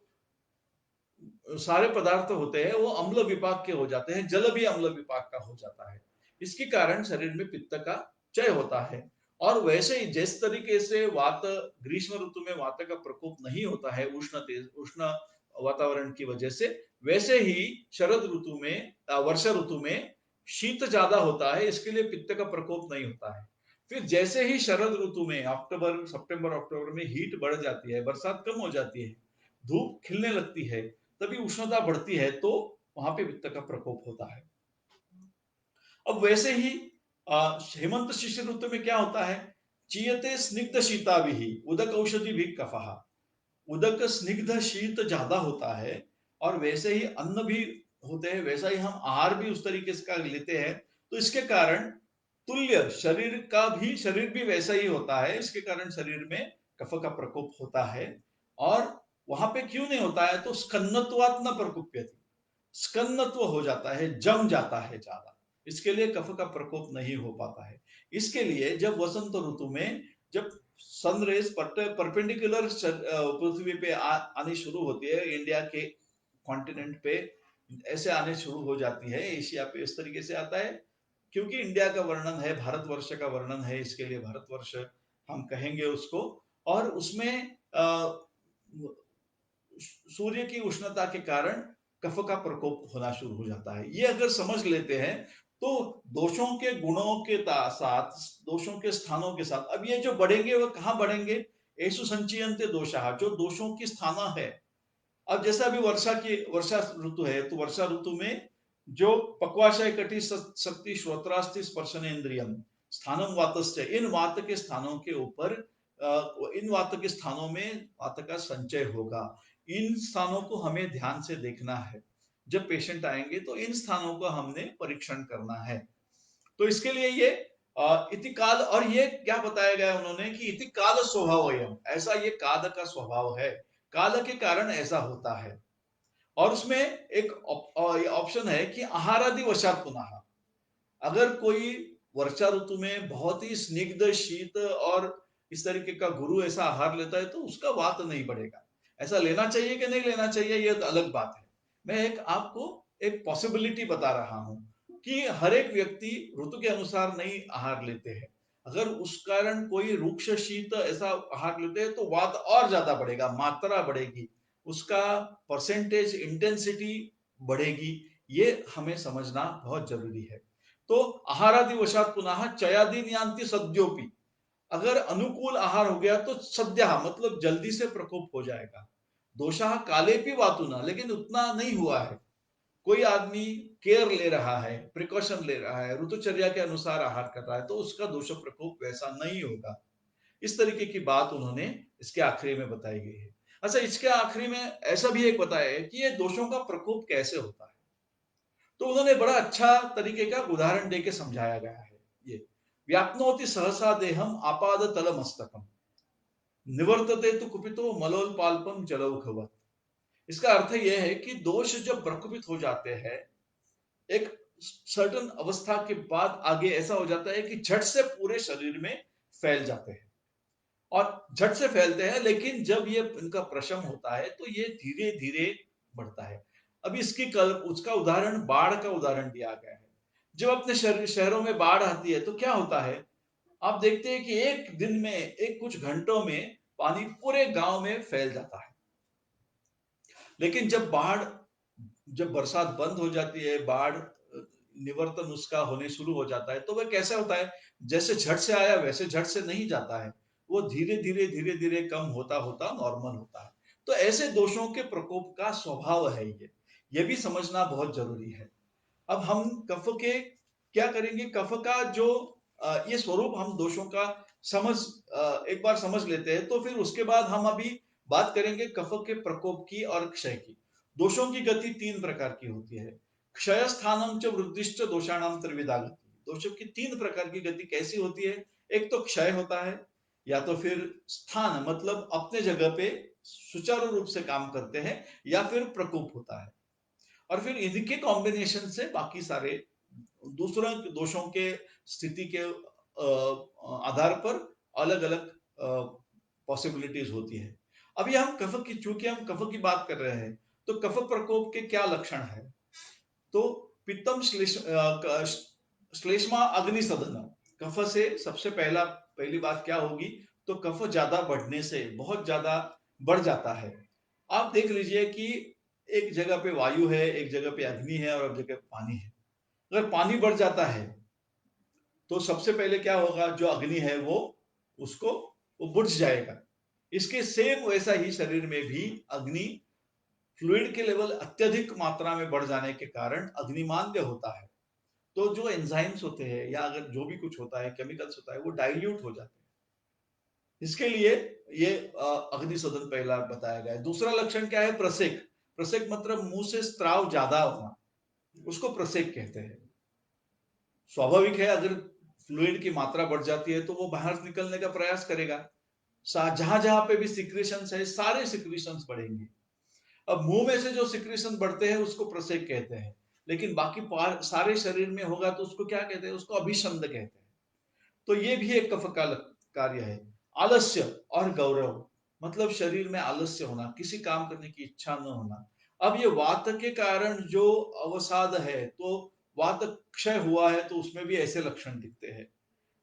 सारे पदार्थ होते हैं, वो अम्ल विपाक के हो जाते हैं, जल भी अम्ल विपाक का हो जाता है। इसके कारण शरीर में पित्त का क्षय होता है। और वैसे ही जिस तरीके से वात, ग्रीष्म ऋतु में वात का प्रकोप नहीं होता है उष्ण वातावरण की वजह से, वैसे ही शरद ऋतु में, वर्षा ऋतु में शीत ज्यादा होता है, इसके लिए पित्त का प्रकोप नहीं होता है। फिर जैसे ही शरद ऋतु में अक्टूबर, सितंबर अक्टूबर में हीट बढ़ जाती है, बरसात कम हो जाती है, धूप खिलने लगती है, तभी उष्णता बढ़ती है, तो वहां पे पित्त का प्रकोप होता है। अब वैसे ही हेमंत शिशिर ऋतु में क्या होता है, चीयते स्निग्ध शीता भी उदक औषधि भी कफा, उदक स्निग्ध शीत ज्यादा होता है, और वैसे ही अन्न भी होते हैं, वैसा ही हम आहार भी उस तरीके से का लेते हैं, तो इसके कारण तुल्य शरीर भी वैसा ही होता है, इसके कारण शरीर में कफ का प्रकोप होता है। और वहां पे क्यों नहीं होता है, तो स्कन्नत्वात् न प्रकोप्यति, स्कन्नत्व हो जाता है, जम जाता है ज्यादा, इसके लिए कफ का प्रकोप नहीं हो पाता है। इसके लिए जब वसंत ऋतु में, जब सनरेज परपेंडिकुलर पृथ्वी पे आनी शुरू होती है, इंडिया के कॉन्टिनेंट पे ऐसे आने शुरू हो जाती है, एशिया पे इस तरीके से आता है, क्योंकि इंडिया का वर्णन है, भारतवर्ष का वर्णन है, इसके लिए भारतवर्ष हम कहेंगे उसको। और उसमें सूर्य की उष्णता के कारण कफ का प्रकोप होना शुरू हो जाता है। ये अगर समझ लेते हैं, तो दोषों के गुणों के साथ, दोषों के स्थानों के साथ, अब ये जो बढ़ेंगे वो कहाँ बढ़ेंगे, एसु संचयन्ते दोषाः, जो दोषों की स्थाना है। अब जैसे अभी वर्षा ऋतु है, तो वर्षा ऋतु में जो पक्वाशय कटि शक्ति श्रोत्रास्ति स्पर्शन इंद्रियम स्थानम वातस्य, इन वात के स्थानों के ऊपर, इन वात के स्थानों में वात का संचय होगा। इन स्थानों को हमें ध्यान से देखना है, जब पेशेंट आएंगे तो इन स्थानों का हमने परीक्षण करना है। तो इसके लिए ये इति काल, और ये क्या बताया गया उन्होंने कि इति काल स्वभाव, ऐसा ये काल का स्वभाव है, काल के कारण ऐसा होता है। और उसमें एक ऑप्शन है कि आहारादि वशात पुनः, अगर कोई वर्षा ऋतु में बहुत ही स्निग्ध शीत और इस तरीके का गुरु ऐसा आहार लेता है, तो उसका वात नहीं बढ़ेगा। ऐसा लेना चाहिए कि नहीं लेना चाहिए, ये तो अलग बात है। मैं एक आपको एक पॉसिबिलिटी बता रहा हूं कि हर एक व्यक्ति ऋतु के अनुसार नहीं आहार लेते हैं। अगर उस कारण कोई रुक्ष शीत ऐसा आहार लेते हैं, तो वात और ज्यादा बढ़ेगा, मात्रा बढ़ेगी, उसका परसेंटेज, इंटेंसिटी बढ़ेगी। ये हमें समझना बहुत जरूरी है। तो आहारादि वशात पुनः चयादि नियांति सद्योपि, अगर अनुकूल आहार हो गया तो सद्य मतलब जल्दी से प्रकोप हो जाएगा। दोषा काले भी वातुना, लेकिन उतना नहीं हुआ है, कोई आदमी केयर ले रहा है, प्रिकॉशन ले रहा है, ऋतुचर्या के अनुसार आहार कर रहा है, तो उसका दोष प्रकोप वैसा नहीं होगा। इस तरीके की बात उन्होंने इसके आखिरी में बताई गई है। अच्छा, इसके आखिरी में ऐसा भी एक बताया है कि ये दोषों का प्रकोप कैसे होता है, तो उन्होंने बड़ा अच्छा तरीके का उदाहरण देके समझाया गया है। ये व्याप्नोति सहसा देहम आपाद तल मस्तकम निवर्तते तो कुपितो मलोलपाल्पम जलौघवत। इसका अर्थ यह है कि दोष जब प्रकुपित हो जाते हैं, एक सर्टन अवस्था के बाद आगे ऐसा हो जाता है कि झट से पूरे शरीर में फैल जाते हैं। और झट से फैलते हैं, लेकिन जब ये इनका प्रशम होता है तो ये धीरे धीरे बढ़ता है। अब इसकी कल उसका उदाहरण बाढ़ का उदाहरण दिया गया है। जब अपने शहरों में बाढ़ आती है तो क्या होता है, आप देखते हैं कि एक दिन में, एक कुछ घंटों में पानी पूरे गांव में फैल जाता है। लेकिन जब बरसात बंद हो जाती है, बाढ़ निवर्तन उसका होने शुरू हो जाता है, तो वह कैसे होता है, जैसे झट से आया वैसे झट से नहीं जाता है। वो धीरे धीरे कम होता होता नॉर्मल होता है। तो ऐसे दोषों के प्रकोप का स्वभाव है ये भी समझना बहुत जरूरी है। अब हम कफ के क्या करेंगे, कफ का जो ये स्वरूप हम दोषों का समझ एक बार समझ लेते हैं, तो फिर उसके बाद हम अभी बात करेंगे कफ के प्रकोप की और क्षय की। दोषों की गति तीन प्रकार की होती है। क्षय स्थानम च वृद्धिश्च दोषाणाम त्रिविधा गति। दोषों की तीन प्रकार की गति कैसी होती है, एक तो क्षय होता है, या तो फिर स्थान मतलब अपने जगह पे सुचारू रूप से काम करते हैं, या फिर प्रकोप होता है। और फिर इनके कॉम्बिनेशन से बाकी सारे दूसरों दोषों के स्थिति के आधार पर अलग अलग पॉसिबिलिटीज होती है। अभी हम कफ की, चूंकि हम कफ की बात कर रहे हैं, तो कफ प्रकोप के क्या लक्षण है, तो पित्तम श्लेष्मा अग्नि सदन। कफ से सबसे पहली बात क्या होगी, तो कफ ज्यादा बढ़ने से बहुत ज्यादा बढ़ जाता है। आप देख लीजिए कि एक जगह पे वायु है, एक जगह पे अग्नि है और एक जगह पे पानी है। अगर पानी बढ़ जाता है तो सबसे पहले क्या होगा, जो अग्नि है वो उसको वो बुझ जाएगा। इसके सेम वैसा ही शरीर में भी अग्नि फ्लूइड के लेवल अत्यधिक मात्रा में बढ़ जाने के कारण अग्निमांद्य होता है। तो जो एंजाइम्स होते हैं या अगर जो भी कुछ होता है, केमिकल्स होता है, वो डाइल्यूट हो जाते हैं। इसके लिए ये अग्निशोधन पहला बताया गया है। दूसरा लक्षण क्या है, प्रसेक। प्रसेक मतलब मुंह से स्त्राव ज्यादा होना, उसको प्रसेक कहते हैं। स्वाभाविक है, अगर फ्लूइड की मात्रा बढ़ जाती है तो वो बाहर निकलने का प्रयास करेगा। जहां जहां पे भी सिक्रेशन है, सारे सिक्रेशन बढ़ेंगे। अब मुंह में से जो सिक्रेशन बढ़ते हैं उसको प्रसेक कहते हैं, लेकिन बाकी सारे शरीर में होगा तो उसको क्या कहते हैं, उसको अभिशंद कहते हैं। तो ये भी एक कफ का कार्य है। आलस्य और गौरव मतलब शरीर में आलस्य होना, किसी काम करने की इच्छा न होना। अब ये वात के कारण जो अवसाद है, तो वात क्षय हुआ है तो उसमें भी ऐसे लक्षण दिखते हैं,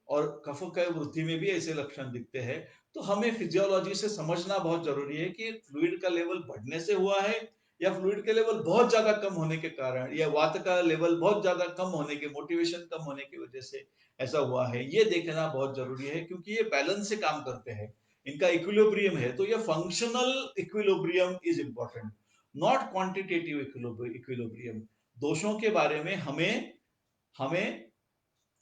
और कफ का वृद्धि में भी ऐसे लक्षण दिखते हैं। तो हमें फिजियोलॉजी से समझना बहुत जरूरी है कि फ्लूइड का लेवल बढ़ने से हुआ है, या फ्लूइड के लेवल बहुत ज्यादा कम होने के कारण, या वात का लेवल बहुत ज्यादा कम होने के, मोटिवेशन कम होने की वजह से ऐसा हुआ है। ये देखना बहुत जरूरी है, क्योंकि ये बैलेंस से काम करते हैं, इनका इक्विलिब्रियम है। तो ये functional equilibrium is important, not quantitative equilibrium. दोषों के बारे में हमें हमें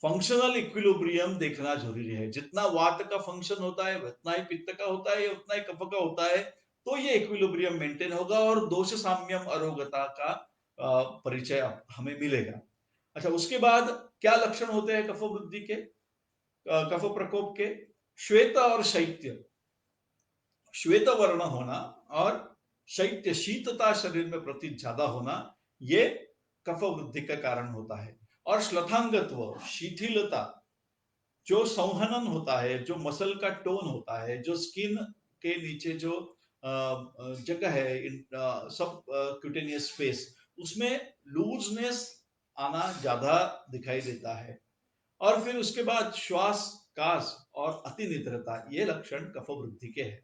फंक्शनल इक्विलिब्रियम देखना जरूरी है। जितना वात का फंक्शन होता है उतना ही पित्त का होता है, उतना ही कफ का होता है। तो ये इक्विलिब्रियम मेंटेन होगा और दोष साम्यम अरोगता का परिचय हमें मिलेगा। अच्छा, उसके बाद क्या लक्षण होते हैं कफ वृद्धि के, कफ प्रकोप के? श्वेत और शैत्य, श्वेत वर्ण होना और शैत्य शीतता शरीर में प्रति ज्यादा होना, ये कफ वृद्धि का कारण होता है। और श्लथांगत्व, शिथिलता, जो संहनन होता है, जो मसल का टोन होता है, जो स्किन के नीचे जो जगह है, सब क्यूटेनियस स्पेस, उसमें लूजनेस आना ज्यादा दिखाई देता है। और फिर उसके बाद श्वास कास और अति निद्रता, ये लक्षण कफ वृद्धि के हैं।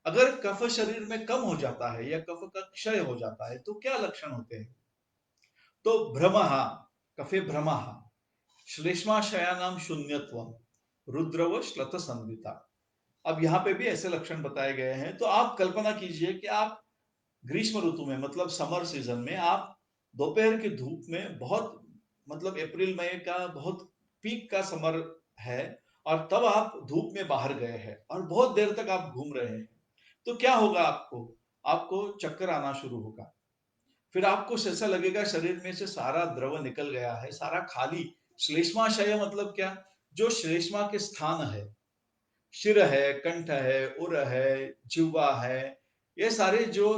अगर कफ शरीर में कम हो जाता है या कफ का क्षय हो जाता है तो क्या लक्षण होते हैं, तो भ्रमः, कफे भ्रमः, श्लेष्माशयानाम शून्यत्व, रुद्रव श्लथ संविता। अब यहाँ पे भी ऐसे लक्षण बताए गए हैं। तो आप कल्पना कीजिए कि आप ग्रीष्म ऋतु में, मतलब समर सीजन में, आप दोपहर की धूप में बहुत, मतलब अप्रैल मई का बहुत पीक का समर है, और तब आप धूप में बाहर गए हैं और बहुत देर तक आप घूम रहे हैं, तो क्या होगा, आपको आपको चक्कर आना शुरू होगा। फिर आपको ऐसा लगेगा शरीर में से सारा द्रव निकल गया है, सारा खाली। श्लेष्माशय मतलब क्या, जो श्लेष्मा के स्थान है, शिर है, कंठ है, उर है, जिह्वा है, ये सारे जो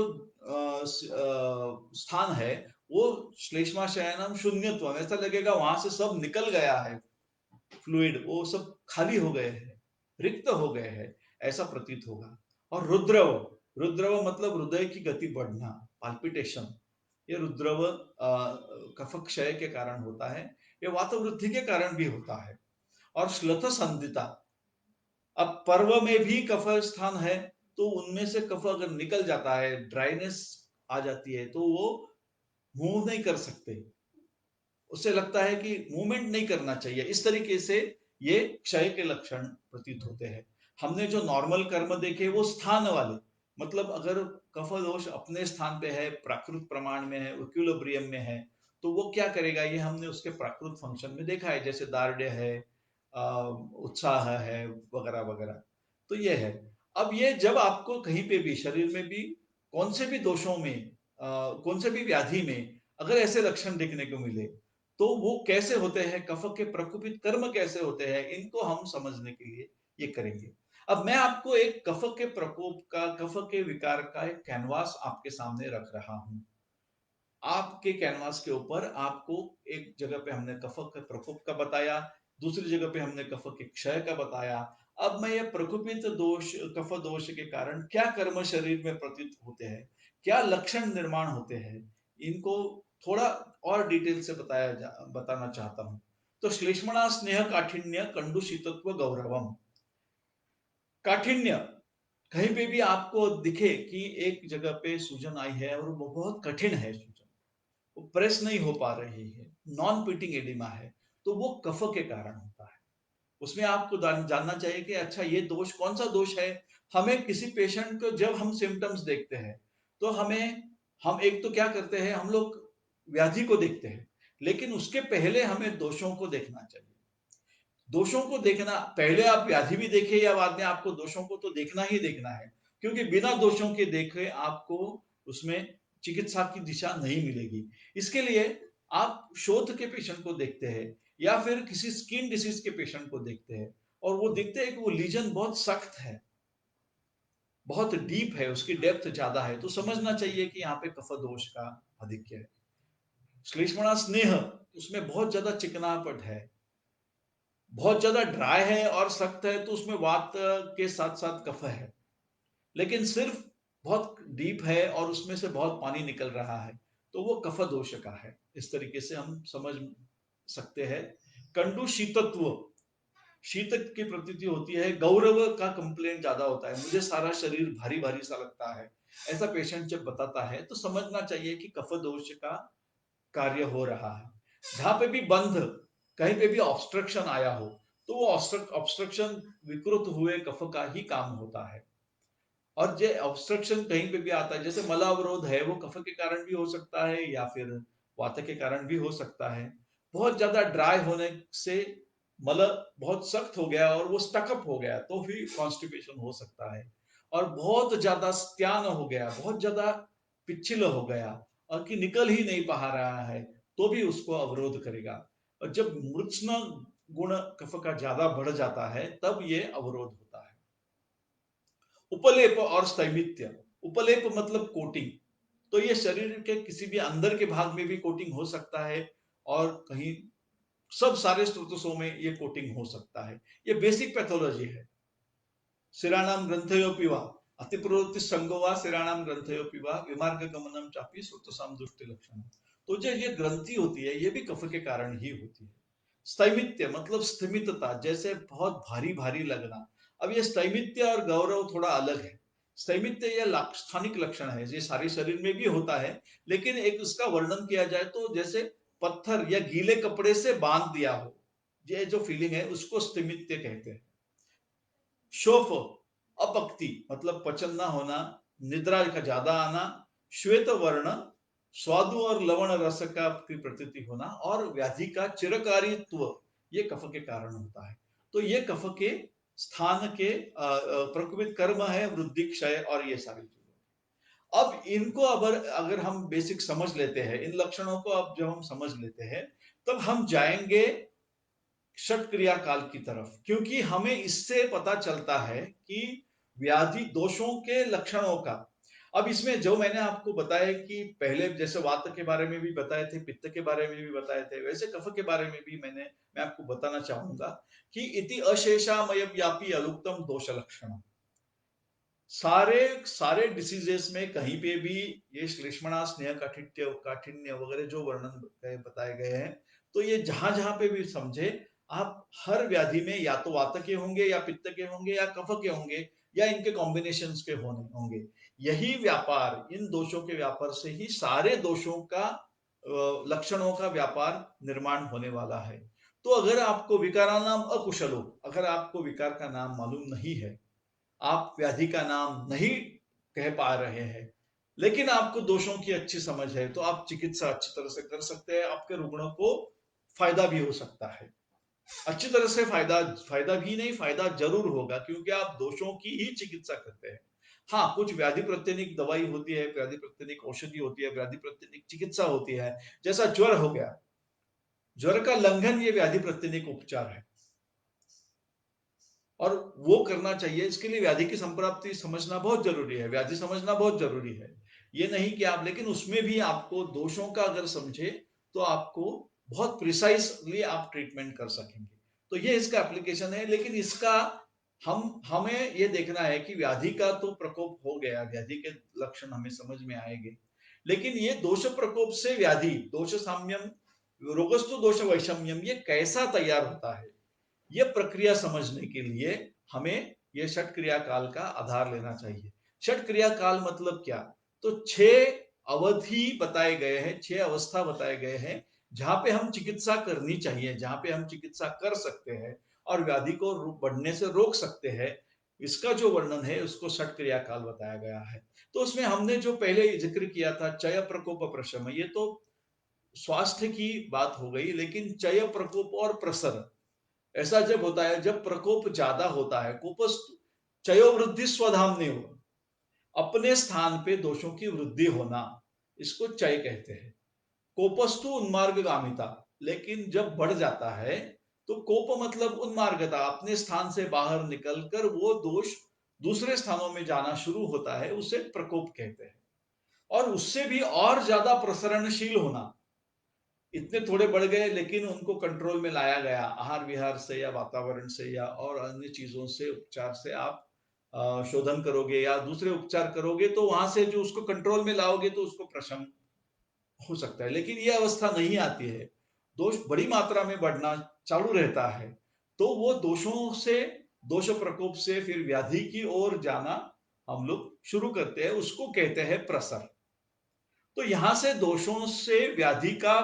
स्थान है, वो श्लेष्माशयनम शून्यत्व, ऐसा लगेगा वहां से सब निकल गया है, फ्लूइड वो सब खाली हो गए हैं, रिक्त हो गए हैं, ऐसा प्रतीत होगा। और रुद्रव, रुद्रव मतलब हृदय की गति बढ़ना, पाल्पिटेशन, ये रुद्रव कफ क्षय के कारण होता है। ये वात वृद्धि के कारण भी होता है। और श्लथ संधिता, अब पर्व में भी कफ स्थान है, तो उनमें से कफ अगर निकल जाता है, ड्राइनेस आ जाती है, तो वो मूव नहीं कर सकते, उससे लगता है कि मूवमेंट नहीं करना चाहिए। इस तरीके से ये क्षय के लक्षण प्रतीत होते हैं। हमने जो नॉर्मल कर्म देखे वो स्थान वाले, मतलब अगर कफ दोष अपने स्थान पे है, प्राकृत प्रमाण में है, इक्विलिब्रियम में है, तो वो क्या करेगा, ये हमने उसके प्राकृत फंक्शन में देखा है, जैसे दार्ढ्य है, उत्साह है, वगैरह वगैरह। तो ये है। अब ये जब आपको कहीं पे भी शरीर में भी कौन से भी दोषों में, कौन से भी व्याधि में अगर ऐसे लक्षण देखने को मिले, तो वो कैसे होते हैं, कफ के प्रकोपित कर्म कैसे होते हैं, इनको हम समझने के लिए ये करेंगे। अब मैं आपको एक कफ के प्रकोप का, कफ के विकार का एक कैनवास आपके सामने रख रहा हूं। आपके कैनवास के ऊपर आपको एक जगह पे हमने कफ के प्रकोप का बताया, दूसरी जगह पे हमने कफ के क्षय का बताया। अब मैं ये प्रकोपित दोष, कफ दोष के कारण क्या कर्म शरीर में प्रतीत होते हैं, क्या लक्षण निर्माण होते हैं, इनको थोड़ा और डिटेल से बताना चाहता हूं। तो श्लेष्मणा स्नेह काठिन्य कंडुषितत्व गौरवम। काठिन्य, कहीं पे भी आपको दिखे कि एक जगह पे सूजन आई है और वो बहुत कठिन है सूजन, वो प्रेस नहीं हो पा रही है, नॉन पिटिंग एडिमा है, तो वो कफ के कारण होता है। उसमें आपको जानना चाहिए कि अच्छा ये दोष कौन सा दोष है। हमें किसी पेशेंट को जब हम सिम्टम्स देखते हैं, तो हम एक तो क्या करते हैं, हम लोग व्याधि को देखते हैं, लेकिन उसके पहले हमें दोषों को देखना चाहिए। दोषों को देखना, पहले आप व्याधि भी देखे या बाद में, आपको दोषों को तो देखना ही देखना है, क्योंकि बिना दोषों के देखे आपको उसमें चिकित्सा की दिशा नहीं मिलेगी। इसके लिए आप शोथ के पेशेंट को देखते हैं या फिर किसी स्किन डिसीज के पेशेंट को देखते हैं, और वो देखते हैं कि वो लीजन बहुत सख्त है, बहुत डीप है, उसकी डेप्थ ज्यादा है, तो समझना चाहिए कि यहाँ पे कफ दोष का आधिक्य है। श्लेष्मणा स्नेह, उसमें बहुत ज्यादा चिकनापट है, बहुत ज्यादा ड्राई है और सख्त है, तो उसमें वात के साथ साथ कफ है। लेकिन सिर्फ बहुत डीप है और उसमें से बहुत पानी निकल रहा है, तो वो कफ दोष का है। इस तरीके से हम समझ सकते हैं। कंडु शीतत्व, शीतक की प्रतीति होती है, गौरव का कंप्लेंट ज्यादा होता है, मुझे सारा शरीर भारी भारी सा लगता है, ऐसा पेशेंट जब बताता है तो समझना चाहिए कि कफ दोष का कार्य हो रहा है। जहां पे भी बंध, कहीं पे भी ऑब्स्ट्रक्शन आया हो, तो वो ऑब्स्ट्रक्शन विकृत हुए कफ का ही काम होता है। और जो ऑब्स्ट्रक्शन कहीं पे भी आता है, जैसे मलावरोध है, वो कफ के कारण भी हो सकता है या फिर वात के कारण भी हो सकता है। बहुत ज्यादा ड्राई होने से मल बहुत सख्त हो गया और वो स्टकअप हो गया, तो भी कॉन्स्टिपेशन हो सकता है। और बहुत ज्यादा स्त्यान हो गया, बहुत ज्यादा पिछिल हो गया और कि निकल ही नहीं पा रहा है, तो भी उसको अवरोध करेगा। और जब मूर्छना गुण कफ का ज्यादा बढ़ जाता है, तब ये अवरोध होता है। उपलेप और स्थैमित्य, उपलेप मतलब कोटिंग, तो ये शरीर के किसी भी अंदर के भाग में भी कोटिंग हो सकता है, और कहीं सब सारे स्रोतों में ये कोटिंग हो सकता है। ये बेसिक पैथोलॉजी है। शिराणाम ग्रंथयोपि वा अतिप्रवृत्ति संगो वा शिराणाम ग्रंथयोपि वा विमार्ग गमनम चापी श्रुतसाम दृष्टि लक्षण। तो जो ये ग्रंथि होती है, ये भी कफ के कारण ही होती है। स्थैमित्य मतलब स्थिमितता, जैसे बहुत भारी भारी लगना। अब ये स्थैमित्य और गौरव थोड़ा अलग है। स्थैमित्य यह स्थानिक लक्षण है, ये सारे शरीर में भी होता है, लेकिन एक उसका वर्णन किया जाए तो जैसे पत्थर या गीले कपड़े से बांध दिया हो, ये जो फीलिंग है उसको स्थिमित्य कहते हैं। शोफ, अपक्ति मतलब पचन ना होना, निद्रा का ज्यादा आना, श्वेत वर्ण, स्वादु और लवण रस का की प्रतीति होना, और व्याधि का चिरकारित्व, ये कफ के कारण होता है। तो ये कफ के स्थान के प्रकोपित कर्म है, वृद्धि क्षय और ये सारी चीजें। अब इनको अगर हम बेसिक समझ लेते हैं, इन लक्षणों को अब जब हम समझ लेते हैं, तब हम जाएंगे षट क्रिया काल की तरफ, क्योंकि हमें इससे पता चलता है कि व्याधि दोषों के लक्षणों का। अब इसमें जो मैंने आपको बताया कि पहले जैसे वात के बारे में भी बताए थे, पित्त के बारे में भी बताए थे, वैसे कफ के बारे में भी मैं आपको बताना चाहूंगा कि इति अशेषामय व्यापी अलुप्तम दोष लक्षण। सारे सारे डिसीजेस में कहीं पे भी ये श्लेष्मणा, स्नेह, काठिन्य काठिन्य वगैरह जो वर्णन बताए गए हैं, तो ये जहां जहां पे भी समझे आप, हर व्याधि में या तो वात के होंगे या पित्त के होंगे या कफ के होंगे या इनके कॉम्बिनेशंस के होने होंगे। यही व्यापार, इन दोषों के व्यापार से ही सारे दोषों का लक्षणों का व्यापार निर्माण होने वाला है। तो अगर आपको विकारा नाम अकुशलो, अगर आपको विकार का नाम मालूम नहीं है, आप व्याधि का नाम नहीं कह पा रहे हैं, लेकिन आपको दोषों की अच्छी समझ है, तो आप चिकित्सा अच्छी तरह से कर सकते हैं। आपके रुग्णों को फायदा भी हो सकता है, अच्छी तरह से फायदा फायदा भी नहीं, फायदा जरूर होगा, क्योंकि आप दोषों की ही चिकित्सा करते हैं। हाँ, कुछ व्याधि प्रत्यनिक दवाई होती है, व्याधि प्रत्यनिक औषधि होती है, व्याधि प्रत्यनिक चिकित्सा होती है। जैसा ज्वर हो गया, ज्वर का लंघन ये व्याधि प्रत्यनिक उपचार है और वो करना चाहिए। इसके लिए व्याधि की संप्राप्ति समझना बहुत जरूरी है, व्याधि समझना बहुत जरूरी है। ये नहीं कि आप, लेकिन उसमें भी आपको दोषों का अगर समझे तो आपको बहुत प्रिसाइसली आप ट्रीटमेंट कर सकेंगे। तो ये इसका एप्लीकेशन है। लेकिन इसका हमें ये देखना है कि व्याधि का तो प्रकोप हो गया, व्याधि के लक्षण हमें समझ में आएंगे, लेकिन ये दोष प्रकोप से व्याधि, दोष साम्यम, रोगस्तु दोष वैषम्यम, ये कैसा तैयार होता है, ये प्रक्रिया समझने के लिए हमें ये षट क्रिया काल का आधार लेना चाहिए। षट क्रिया काल मतलब क्या? तो 6 अवधि बताए गए हैं, 6 अवस्था बताए गए हैं जहां पे हम चिकित्सा करनी चाहिए, जहां पे हम चिकित्सा कर सकते हैं और व्याधि को बढ़ने से रोक सकते हैं। इसका जो वर्णन है उसको षट क्रिया काल बताया गया है। तो उसमें हमने जो पहले जिक्र किया था, चय प्रकोप प्रशम, ये तो स्वास्थ्य की बात हो गई। लेकिन चय प्रकोप और प्रसर ऐसा जब होता है, जब प्रकोप ज्यादा होता है, कोपस्तु चयो वृद्धि स्वधाम नहीं हो, अपने स्थान पे दोषों की वृद्धि होना, इसको चय कहते हैं। कोपस्तु उन्मार्गगामिता, लेकिन जब बढ़ जाता है तो कोप मतलब उन्मार्गता, अपने स्थान से बाहर निकलकर वो दोष दूसरे स्थानों में जाना शुरू होता है, उसे प्रकोप कहते हैं। और उससे भी और ज्यादा प्रसरणशील होना, इतने थोड़े बढ़ गए लेकिन उनको कंट्रोल में लाया गया, आहार विहार से या वातावरण से या और अन्य चीजों से, उपचार से आप शोधन करोगे या दूसरे उपचार करोगे, तो वहां से जो उसको कंट्रोल में लाओगे तो उसको प्रशम हो सकता है। लेकिन ये अवस्था नहीं आती है, दोष बड़ी मात्रा में बढ़ना चालू रहता है, तो वो दोषों से, दोष प्रकोप से फिर व्याधि की ओर जाना हम लोग शुरू करते हैं, उसको कहते हैं प्रसर। तो यहां से दोषों से व्याधि का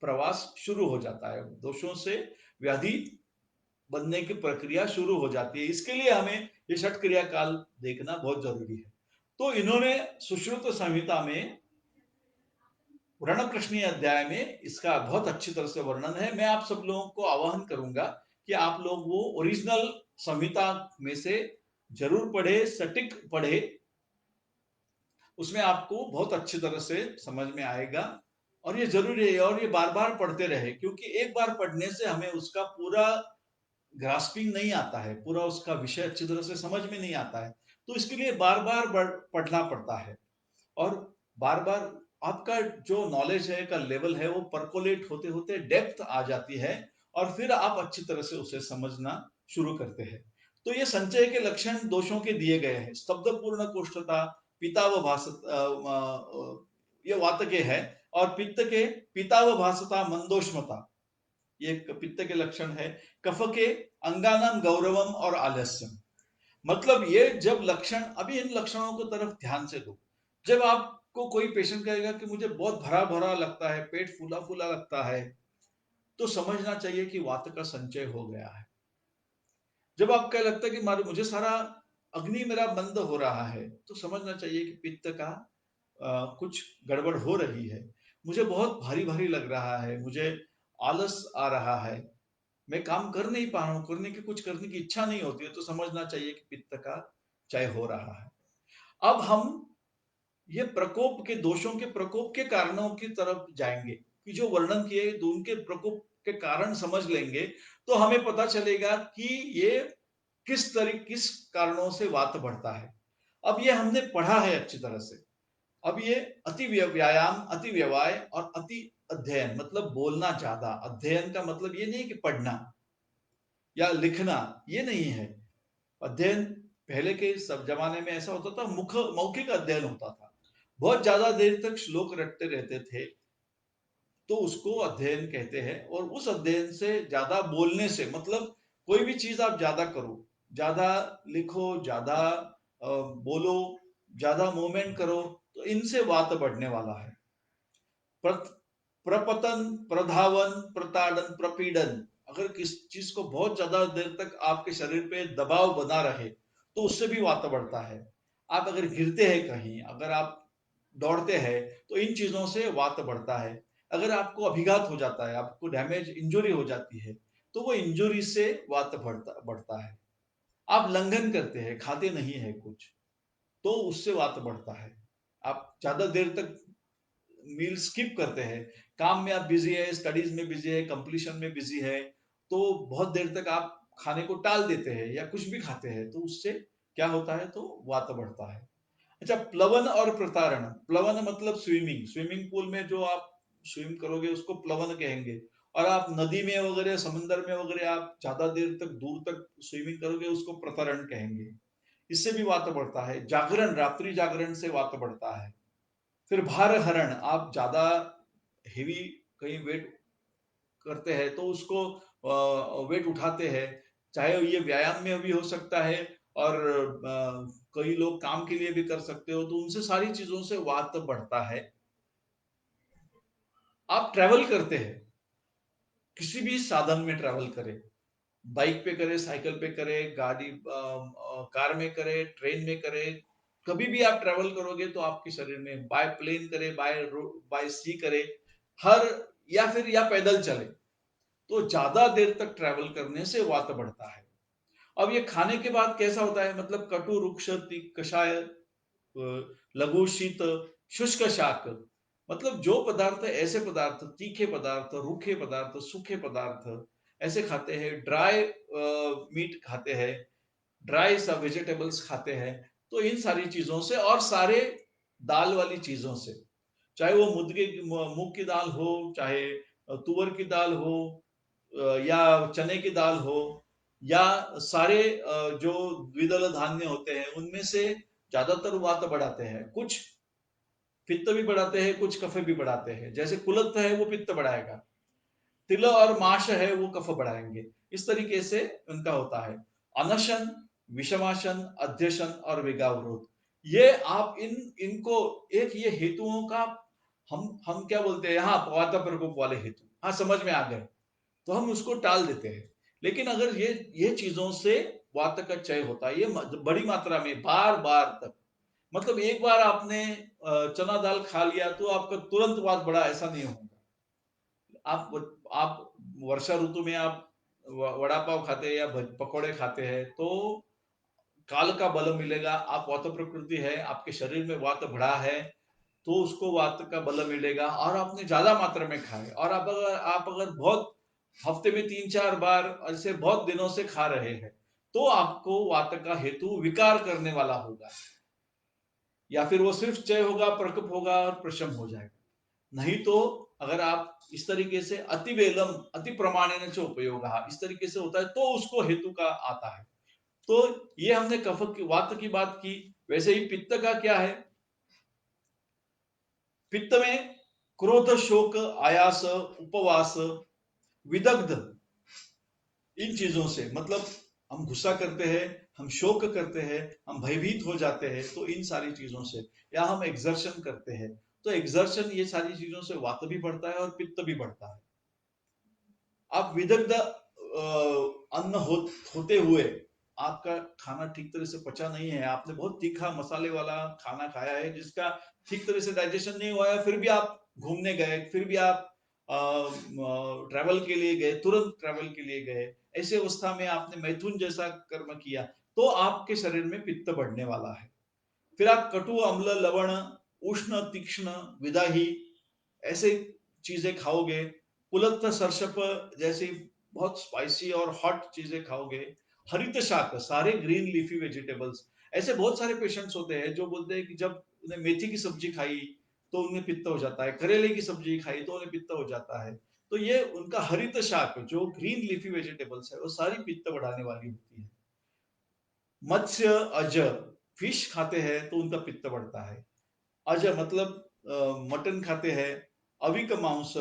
प्रवास शुरू हो जाता है, दोषों से व्याधि बनने की प्रक्रिया शुरू हो जाती है। इसके लिए हमें ये षट क्रिया काल देखना बहुत जरूरी है। तो इन्होंने सुश्रुत संहिता में व्रण प्रश्नीय अध्याय में इसका बहुत अच्छी तरह से वर्णन है। मैं आप सब लोगों को आह्वान करूंगा कि आप लोग वो ओरिजिनल संहिता में से जरूर पढ़े, सटीक पढ़े, उसमें आपको बहुत अच्छी तरह से समझ में आएगा। और ये जरूरी है, और ये बार बार पढ़ते रहे, क्योंकि एक बार पढ़ने से हमें उसका पूरा ग्रास्पिंग नहीं आता है, पूरा उसका विषय अच्छी तरह से समझ में नहीं आता है। तो इसके लिए बार बार पढ़ना पड़ता है, और बार बार आपका जो नॉलेज है का लेवल है वो परकोलेट होते होते डेप्थ आ जाती है, और फिर आप अच्छी तरह से उसे समझना शुरू करते हैं। तो ये संचय के लक्षण दोषों के दिए गए हैं। स्तब्ध पूर्ण कोष्ठता, पिताव भाषत, ये वात के है। और पित्त के पिताव भाषता मंदोष्मता, ये पित्त के लक्षण है। कफ के अंगानम गौरवम और आलस्यम, मतलब ये जब लक्षण, अभी इन लक्षणों को तरफ ध्यान से दो। जब आपको कोई पेशेंट कहेगा कि मुझे बहुत भरा भरा लगता है, पेट फूला फूला लगता है, तो समझना चाहिए कि वात का संचय हो गया है। जब आपको लगता है कि मुझे सारा अग्नि मेरा बंद हो रहा है, तो समझना चाहिए कि पित्त का कुछ गड़बड़ हो रही है। मुझे बहुत भारी भारी लग रहा है, मुझे आलस आ रहा है, मैं काम कर नहीं पा रहा हूं, कुछ करने की इच्छा नहीं होती है, तो समझना चाहिए कि पित्त का क्षय हो रहा है। अब हम ये प्रकोप के, दोषों के प्रकोप के कारणों की तरफ जाएंगे, कि जो वर्णन किए तो उनके प्रकोप के कारण समझ लेंगे, तो हमें पता चलेगा कि ये किस कारणों से वात बढ़ता है। अब ये हमने पढ़ा है अच्छी तरह से। अब ये अति व्यायाम, अति व्यवाय और अति अध्ययन, मतलब बोलना ज्यादा, अध्ययन का मतलब ये नहीं कि पढ़ना या लिखना, ये नहीं है। अध्ययन पहले के सब जमाने में ऐसा होता था, मौखिक अध्ययन होता था, बहुत ज्यादा देर तक श्लोक रटते रहते थे, तो उसको अध्ययन कहते हैं। और उस अध्ययन से ज्यादा बोलने से, मतलब कोई भी चीज आप ज्यादा करो, ज्यादा लिखो, ज्यादा बोलो, ज्यादा मूवमेंट करो, तो इनसे वात बढ़ने वाला है। प्रपतन, प्रधावन, प्रताड़न, प्रपीड़न, अगर किस चीज को बहुत ज्यादा देर तक आपके शरीर पे दबाव बना रहे तो उससे भी वात बढ़ता है। आप अगर गिरते हैं कहीं, अगर आप दौड़ते हैं, तो इन चीजों से वात बढ़ता है। अगर आपको अभिघात हो जाता है, आपको डैमेज, इंजुरी हो जाती है, तो वो इंजुरी से वात बढ़ता है। आप लंघन करते हैं, खाते नहीं है कुछ, तो उससे वात बढ़ता है। आप ज्यादा देर तक मील स्किप करते हैं, काम में आप बिजी है, स्टडीज में बिजी है, कंप्लीशन में बिजी है, तो बहुत देर तक आप खाने को टाल देते हैं या कुछ भी खाते हैं, तो उससे क्या होता है, तो वात बढ़ता है। अच्छा, प्लवन और प्रतारण। प्लवन मतलब स्विमिंग, स्विमिंग पूल में जो आप स्विम करोगे उसको प्लवन कहेंगे। और आप नदी में वगैरह, समंदर में वगैरह आप ज्यादा देर तक, दूर तक स्विमिंग करोगे, उसको प्रतारण कहेंगे। इससे भी वात बढ़ता है। जागरण, रात्रि जागरण से वात बढ़ता है। फिर भार हरण, आप ज्यादा हेवी कहीं वेट करते हैं, तो उसको वेट उठाते हैं, चाहे ये व्यायाम में भी हो सकता है, और कई लोग काम के लिए भी कर सकते हो, तो उनसे सारी चीजों से वात बढ़ता है। आप ट्रेवल करते हैं, किसी भी साधन में ट्रेवल करें, बाइक पे करे, साइकिल पे करे, गाड़ी कार में करे, ट्रेन में करे, कभी भी आप ट्रेवल करोगे तो आपके शरीर में, बाय प्लेन करे, बाय सी करे, हर, या पैदल चले, तो ज्यादा देर तक ट्रेवल करने से वात बढ़ता है। अब ये खाने के बाद कैसा होता है, मतलब कटु, रुक्ष, कषाय, लघु, शीत, शुष्क शाक, मतलब जो पदार्थ, ऐसे पदार्थ, तीखे पदार्थ, रूखे पदार्थ, सूखे पदार्थ ऐसे खाते हैं, ड्राई मीट खाते हैं, ड्राई सब वेजिटेबल्स खाते हैं, तो इन सारी चीजों से, और सारे दाल वाली चीजों से, चाहे वो मूंग की दाल हो, चाहे तुअर की दाल हो, या चने की दाल हो, या सारे जो द्विदल धान्य होते हैं, उनमें से ज्यादातर वात बढ़ाते हैं। कुछ पित्त भी बढ़ाते हैं, कुछ कफ भी बढ़ाते हैं। जैसे कुलत्थ है वो पित्त बढ़ाएगा, तिल और माश है वो कफ बढ़ाएंगे। इस तरीके से उनका होता है। अनशन, विषमाशन, अध्यशन और वेगावरोध, ये आप इनको, एक ये हेतुओं का, हम क्या बोलते हैं यहाँ, वात प्रकोप वाले हेतु, हाँ समझ में आ गए, तो हम उसको टाल देते हैं। लेकिन अगर ये चीजों से वात का क्षय होता है, ये बड़ी मात्रा में, बार बार तक, मतलब एक बार आपने चना दाल खा लिया तो आपका तुरंत वात बढ़ा, ऐसा नहीं होगा। आप वर्षा ऋतु में आप वड़ा पाव खाते हैं या पकोड़े खाते हैं, तो काल का बल मिलेगा। आप वात प्रकृति है, आपके शरीर में वात बढ़ा है, तो उसको वात का बल मिलेगा, और आपने ज्यादा मात्रा में खाए, और आप अगर बहुत हफ्ते में 3-4 बार ऐसे बहुत दिनों से खा रहे हैं, तो आपको वात का हेतु विकार करने वाला होगा, या फिर वो सिर्फ क्षय होगा, प्रकोप होगा और प्रशम हो जाएगा। नहीं तो अगर आप इस तरीके से अतिवेलम, अति प्रमाणेन च उपयोग, इस तरीके से होता है, तो उसको हेतु का आता है। तो ये हमने कफ की, वात की बात की। वैसे ही पित्त का क्या है, पित्त में क्रोध, शोक, आयास, उपवास, विदग्ध, इन चीजों से, मतलब हम गुस्सा करते हैं, हम शोक करते हैं, हम भयभीत हो जाते हैं, तो इन सारी चीजों से, या हम एक्सर्शन करते हैं, तो एक्सर्शन, ये सारी चीजों से वात भी बढ़ता है और पित्त भी बढ़ता है। आप विदग्ध होते हुए आपका खाना ठीक तरह से पचा नहीं है, आपने बहुत तीखा मसाले वाला खाना खाया है जिसका ठीक तरह से डाइजेशन नहीं हुआ है, फिर भी आप घूमने गए, फिर भी आप ट्रैवल के लिए गए, तुरंत ट्रैवल के लिए गए, ऐसी अवस्था में आपने मैथुन जैसा कर्म किया, तो आपके शरीर में पित्त बढ़ने वाला है। फिर आप कटु, अम्ल, लवण, उष्ण, तीक्ष्ण, विदाही ऐसे चीजें खाओगे, कुलत्थ, सरसप जैसी बहुत स्पाइसी और हॉट चीजें खाओगे, हरित शाक, सारे ग्रीन लीफी वेजिटेबल्स। ऐसे बहुत सारे पेशेंट्स होते हैं जो बोलते हैं कि जब उन्हें मेथी की सब्जी खाई तो उन्हें पित्त हो जाता है, करेले की सब्जी खाई तो उन्हें पित्त हो जाता है। तो ये उनका हरित शाक, जो ग्रीन लीफी वेजिटेबल्स है, वो सारी पित्त बढ़ाने वाली होती है। मत्स्य अज, फिश खाते हैं तो उनका पित्त बढ़ता है। अज मतलब मटन खाते हैं, अविक मांस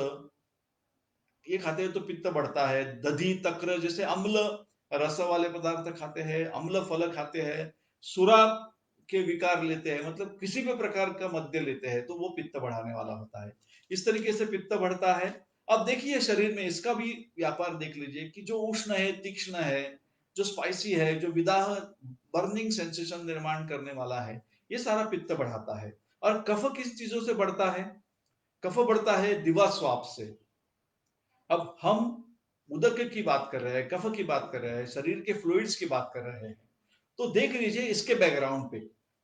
ये खाते हैं तो पित्त बढ़ता है। दधी तक्र जैसे अम्ल रस वाले पदार्थ खाते हैं, अम्ल फल खाते हैं, सुरा के विकार लेते हैं, मतलब किसी भी प्रकार का मद्य लेते हैं तो वो पित्त बढ़ाने वाला होता है। इस तरीके से पित्त बढ़ता है। अब देखिए शरीर में इसका भी व्यापार देख लीजिए कि जो उष्ण है, तीक्ष्ण है, जो स्पाइसी है, जो विदाह बर्निंग सेंसेशन निर्माण करने वाला है, ये सारा पित्त बढ़ाता है। और कफ किस चीजों से बढ़ता है? कफ बढ़ता है दिवा स्वाप से। अब हम उदक की बात कर रहे हैं, कफ की बात कर रहे हैं, शरीर के फ्लूइड्स की बात कर रहे हैं, तो देख लीजिए इसके बैकग्राउंड पे,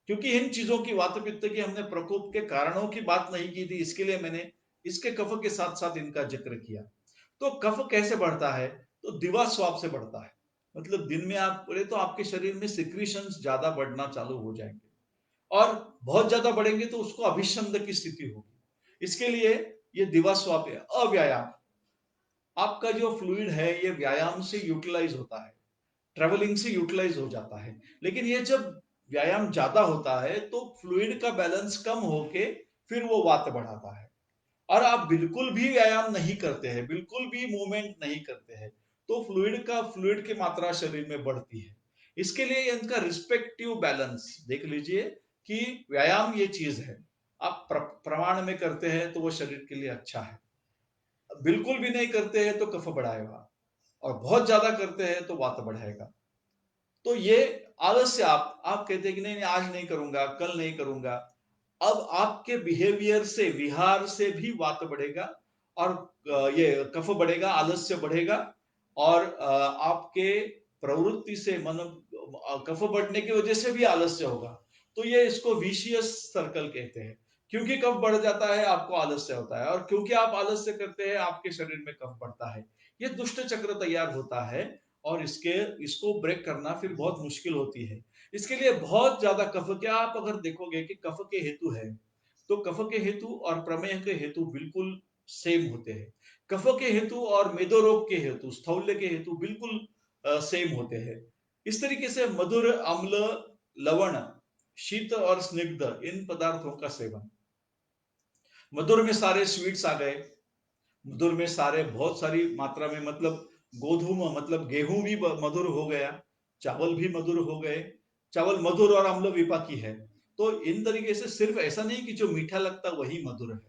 क्योंकि इन चीजों की वात पित्त की हमने प्रकोप के कारणों की बात नहीं की थी, इसके लिए मैंने इसके कफ के साथ साथ इनका जिक्र किया। तो कफ कैसे बढ़ता है? तो दिवा स्वाप से बढ़ता है। मतलब दिन में आप बोले तो आपके शरीर में सिक्रीशंस ज्यादा बढ़ना चालू हो जाएंगे, और बहुत ज्यादा बढ़ेंगे तो उसको अभिशंद की स्थिति होगी। इसके लिए ये दिवा स्वाप है। अव्यायाम, आपका जो फ्लूइड है ये व्यायाम से यूटिलाइज होता है, ट्रेवलिंग से यूटिलाइज हो जाता है। लेकिन ये जब व्यायाम ज्यादा होता है तो फ्लूइड का बैलेंस कम होके फिर वो वात बढ़ाता है। और आप बिल्कुल भी व्यायाम नहीं करते हैं, बिल्कुल भी मूवमेंट नहीं करते हैं, तो फ्लूइड की मात्रा शरीर में बढ़ती है। इसके लिए इनका रिस्पेक्टिव बैलेंस देख लीजिए कि व्यायाम ये चीज है, आप प्रमाण में करते हैं तो वो शरीर के लिए अच्छा है, बिल्कुल भी नहीं करते हैं तो कफ बढ़ाएगा, और बहुत ज्यादा करते हैं तो वात बढ़ाएगा। तो ये आलस्य, आप कहते हैं कि नहीं, नहीं आज नहीं करूंगा, कल नहीं करूंगा, अब आपके बिहेवियर से, विहार से भी वात बढ़ेगा, और ये कफ बढ़ेगा, आलस्य बढ़ेगा, और आपके प्रवृत्ति से मन, कफ बढ़ने की वजह से भी आलस्य होगा। तो ये इसको विशियस सर्कल कहते हैं। क्योंकि कफ बढ़ जाता है आपको आलस्य होता है, और क्योंकि आप आलस्य करते हैं आपके शरीर में कफ बढ़ता है। ये दुष्ट चक्र तैयार होता है, और इसको ब्रेक करना फिर बहुत मुश्किल होती है। इसके लिए बहुत ज्यादा कफ, क्या आप अगर देखोगे कि कफ के हेतु है, तो कफ के हेतु और प्रमेह के हेतु बिल्कुल सेम होते हैं। कफ के हेतु और मेदोरोग के हेतु, स्थौल्य के हेतु बिल्कुल सेम होते हैं। इस तरीके से मधुर, अम्ल, लवण, शीत और स्निग्ध इन पदार्थों का सेवन। मधुर में सारे स्वीट्स आ गए, मधुर में सारे बहुत सारी मात्रा में, मतलब गोधूम मतलब गेहूं भी मधुर हो गया, चावल भी मधुर हो गए। चावल मधुर और अम्ल विपाकी है। तो इन तरीके से सिर्फ ऐसा नहीं कि जो मीठा लगता वही मधुर है,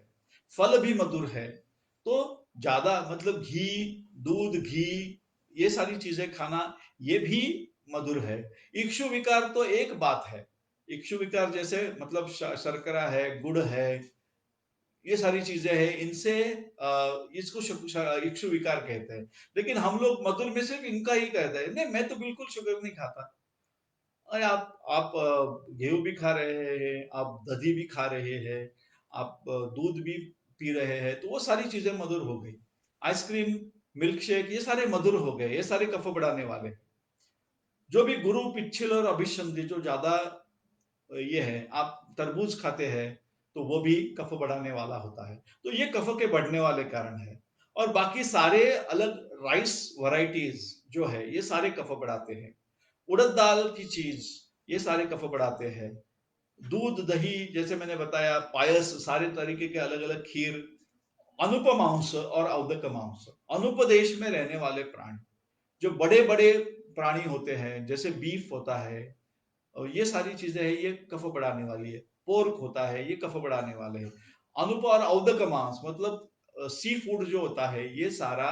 फल भी मधुर है। तो ज्यादा मतलब घी, दूध, घी, ये सारी चीजें खाना, ये भी मधुर है। इक्षु विकार तो एक बात है, इक्षु विकार जैसे मतलब शर्करा है, गुड़ है, ये सारी चीजें हैं, इनसे इसको इक्षु विकार कहते हैं। लेकिन हम लोग मधुर में सिर्फ इनका ही कहते हैं, नहीं मैं तो बिल्कुल शुगर नहीं खाता। अरे आप गेहूं भी खा रहे हैं, आप दही भी खा रहे हैं, आप दूध भी पी रहे हैं, तो वो सारी चीजें मधुर हो गई। आइसक्रीम, मिल्क शेक, ये सारे मधुर हो गए, ये सारे कफ बढ़ाने वाले। जो भी गुरु, पिच्छिल और अभिसंधि जो ज्यादा ये है, आप तरबूज खाते हैं तो वो भी कफ बढ़ाने वाला होता है। तो ये कफ के बढ़ने वाले कारण है। और बाकी सारे अलग राइस वैरायटीज जो है ये सारे कफ बढ़ाते हैं। उड़द दाल की चीज, ये सारे कफ बढ़ाते हैं। दूध, दही, जैसे मैंने बताया, पायस, सारे तरीके के अलग अलग खीर। अनुप मांस और औदक मांस, अनुप देश में रहने वाले प्राणी, जो बड़े बड़े प्राणी होते हैं, जैसे बीफ होता है, और ये सारी चीजें हैं, ये कफ बढ़ाने वाली है। पोर्क होता है, ये कफ बढ़ाने वाले हैं। अनुप और औदक मांस मतलब सी फूड जो होता है, ये सारा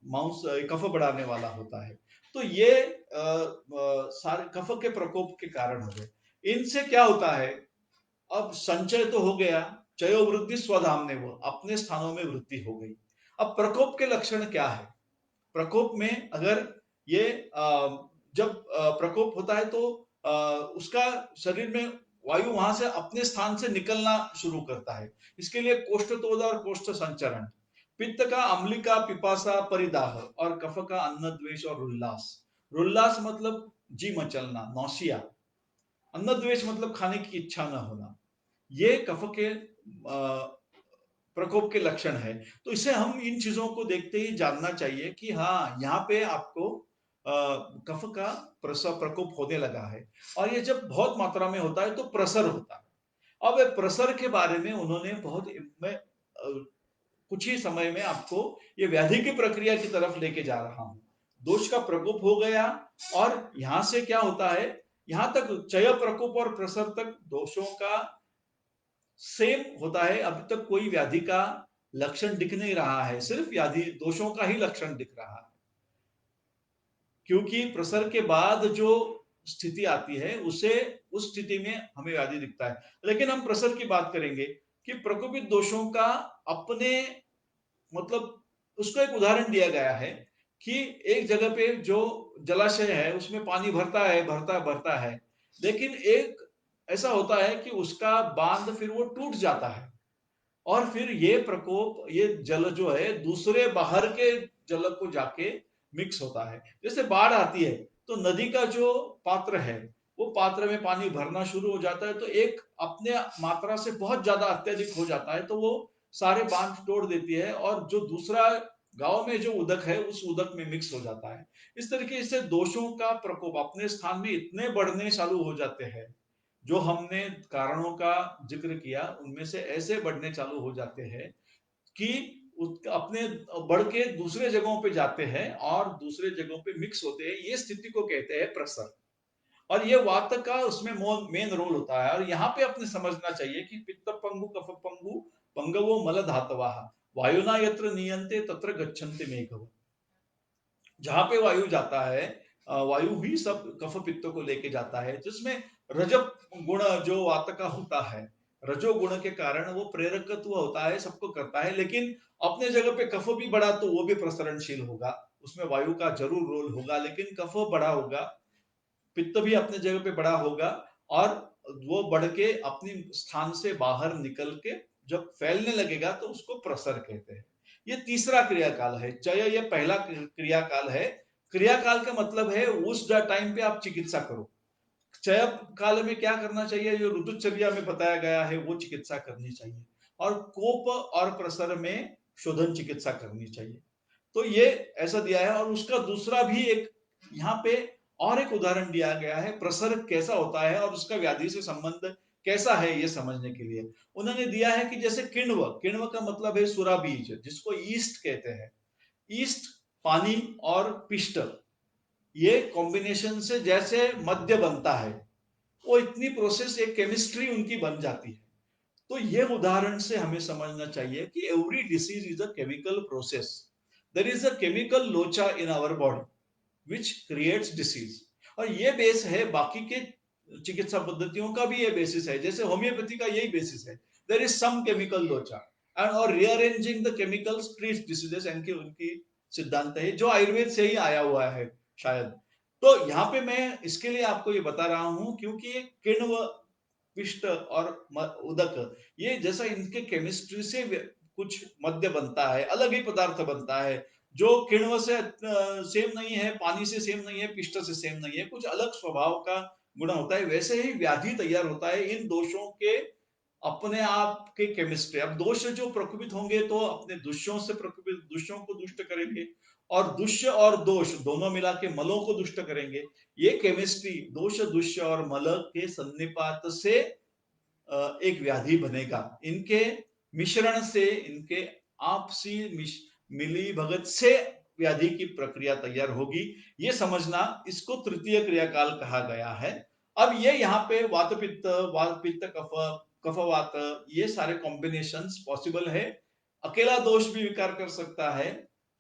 मांस कफ बढ़ाने वाला होता है। तो ये सारे कफ के प्रकोप के कारण हो गए। इनसे क्या होता है? अब संचय तो हो गया, चयो वृद्धि स्वधाम ने, वो अपने स्थानों में वृद्धि हो गई। अब प्रकोप के लक्षण क्या है? प्रकोप में अगर ये जब प्रकोप होता है तो उसका शरीर में वायु वहां से अपने स्थान से निकलना शुरू करता है। इसके लिए कोष्ठतोद और कोष्ठ संचरण, पित्त का अम्लिका, पिपासा, परिदाह, और कफ का अन्न द्वेष और उल्लास। उल्लास मतलब जी मचलना, नौसिया। अन्न द्वेष मतलब खाने की इच्छा न होना। ये कफ के प्रकोप के लक्षण है। तो इसे हम इन चीजों को देखते ही जानना चाहिए कि हाँ, यहाँ पे आपको कफ का प्रकोप होने लगा है, और ये जब बहुत मात्रा में होता है तो प्रसर होता है। अब प्रसर के बारे में उन्होंने बहुत, मैं कुछ ही समय में आपको ये व्याधि की प्रक्रिया की तरफ लेके जा रहा हूं। दोष का प्रकोप हो गया, और यहां से क्या होता है, यहां तक क्षय प्रकोप और प्रसर तक दोषों का सेम होता है। अभी तक कोई व्याधि का लक्षण दिख नहीं रहा है, सिर्फ व्याधि दोषों का ही लक्षण दिख रहा है, क्योंकि प्रसर के बाद जो स्थिति आती है उसे, उस स्थिति में हमें व्याधि दिखता है। लेकिन हम प्रसर की बात करेंगे कि प्रकोपित दोषों का अपने, मतलब उसका एक उदाहरण दिया गया है कि एक जगह पे जो जलाशय है उसमें पानी भरता है, लेकिन एक ऐसा होता है कि उसका बांध फिर वो टूट जाता है, और फिर ये प्रकोप, ये जल जो है दूसरे बाहर के जल को जाके मिक्स होता है। जैसे बाढ़ आती है तो नदी का जो पात्र है, वो पात्र में पानी भरना शुरू हो जाता है, तो एक अपने मात्रा से बहुत ज्यादा अत्यधिक हो जाता है, तो वो सारे बांध तोड़ देती है, और जो दूसरा गांव में जो उदक है उस उदक में मिक्स हो जाता है। इस तरीके से दोषों का प्रकोप अपने स्थान में इतने बढ़ने चालू हो जाते हैं, जो हमने कारणों का जिक्र किया उनमें से ऐसे बढ़ने चालू हो जाते हैं कि अपने बढ़ के दूसरे जगहों पे जाते हैं और दूसरे जगहों पे मिक्स होते हैं। ये स्थिति को कहते हैं प्रसर, और ये वात का उसमें मेन रोल होता है। और यहाँ पे अपने समझना चाहिए कि पित्त पंगु कफ पंगु पंगवो मल धातवा वायुना यत्र नियंते तत्र गच्छन्ति मेघव। जहां पे वायु जाता है, वायु ही सब कफ पित्त को लेके जाता है, जिसमें रजब गुण जो वात का होता है, रजो गुण के कारण वो प्रेरकत्व होता है, सबको करता है। लेकिन अपने जगह पे कफ भी बढ़ा तो वो भी प्रसरणशील होगा, उसमें वायु का जरूर रोल होगा, लेकिन कफ बड़ा होगा, पित्त भी अपने जगह पे बड़ा होगा, और वो बढ़ के अपनी स्थान से बाहर निकल के जब फैलने लगेगा तो उसको प्रसर कहते हैं। ये तीसरा क्रियाकाल है। चय ये पहला क्रियाकाल है। क्रियाकाल का मतलब है उस टाइम पे आप चिकित्सा करो। क्षय काल में क्या करना चाहिए, जो ऋतुचर्या में बताया गया है वो चिकित्सा करनी चाहिए, और कोप और प्रसर में शोधन चिकित्सा करनी चाहिए। तो ये ऐसा दिया है। और उसका दूसरा भी एक यहाँ पे और एक उदाहरण दिया गया है, प्रसर कैसा होता है और उसका व्याधि से संबंध कैसा है, ये समझने के लिए उन्होंने दिया है कि जैसे किण्व, किण्व का मतलब है सुरा बीज, जिसको ईस्ट कहते हैं। ईस्ट, पानी और पिष्ट, ये कॉम्बिनेशन से जैसे मद्य बनता है, वो इतनी प्रोसेस, एक केमिस्ट्री उनकी बन जाती है। तो ये उदाहरण से हमें समझना चाहिए कि every disease is a chemical process. There is a chemical लोचा in our body which creates disease. और ये बेस है, बाकी के चिकित्सा पद्धतियों का भी ये बेसिस है, जैसे होम्योपैथी का यही बेसिस है। देयर इज सम केमिकल लोचा एंड और rearranging the chemicals treats diseases, इनकी उनकी सिद्धांत है जो आयुर्वेद से ही आया हुआ है शायद। तो यहाँ पे मैं इसके लिए आपको ये बता रहा हूं क्योंकि किण्व, पिष्ट और उदक, ये जैसा इनके केमिस्ट्री से कुछ मद्य बनता है, अलग ही पदार्थ बनता है, जो किण्व से सेम नहीं है, पानी से सेम नहीं है, पिष्ट से सेम नहीं है, कुछ अलग स्वभाव का गुण होता है। वैसे ही व्याधि तैयार होता है इन दोषों के अपने आप के केमिस्ट्री। अब दोष जो प्रकोपित होंगे तो अपने दुष्यों से प्रकोपित, दुष्यों को दुष्ट करेंगे, और दुष्य और दोष दोनों मिला के मलों को दुष्ट करेंगे। ये केमिस्ट्री दोष, दुष्य और मल के सन्निपात से एक व्याधि बनेगा। इनके मिश्रण से, इनके आपसी मिली भगत से व्याधि की प्रक्रिया तैयार होगी। ये समझना, इसको तृतीय क्रियाकाल कहा गया है। अब ये यहाँ पे वात पित्त कफ, कफवात, ये सारे कॉम्बिनेशंस पॉसिबल है। अकेला दोष भी विकार कर सकता है,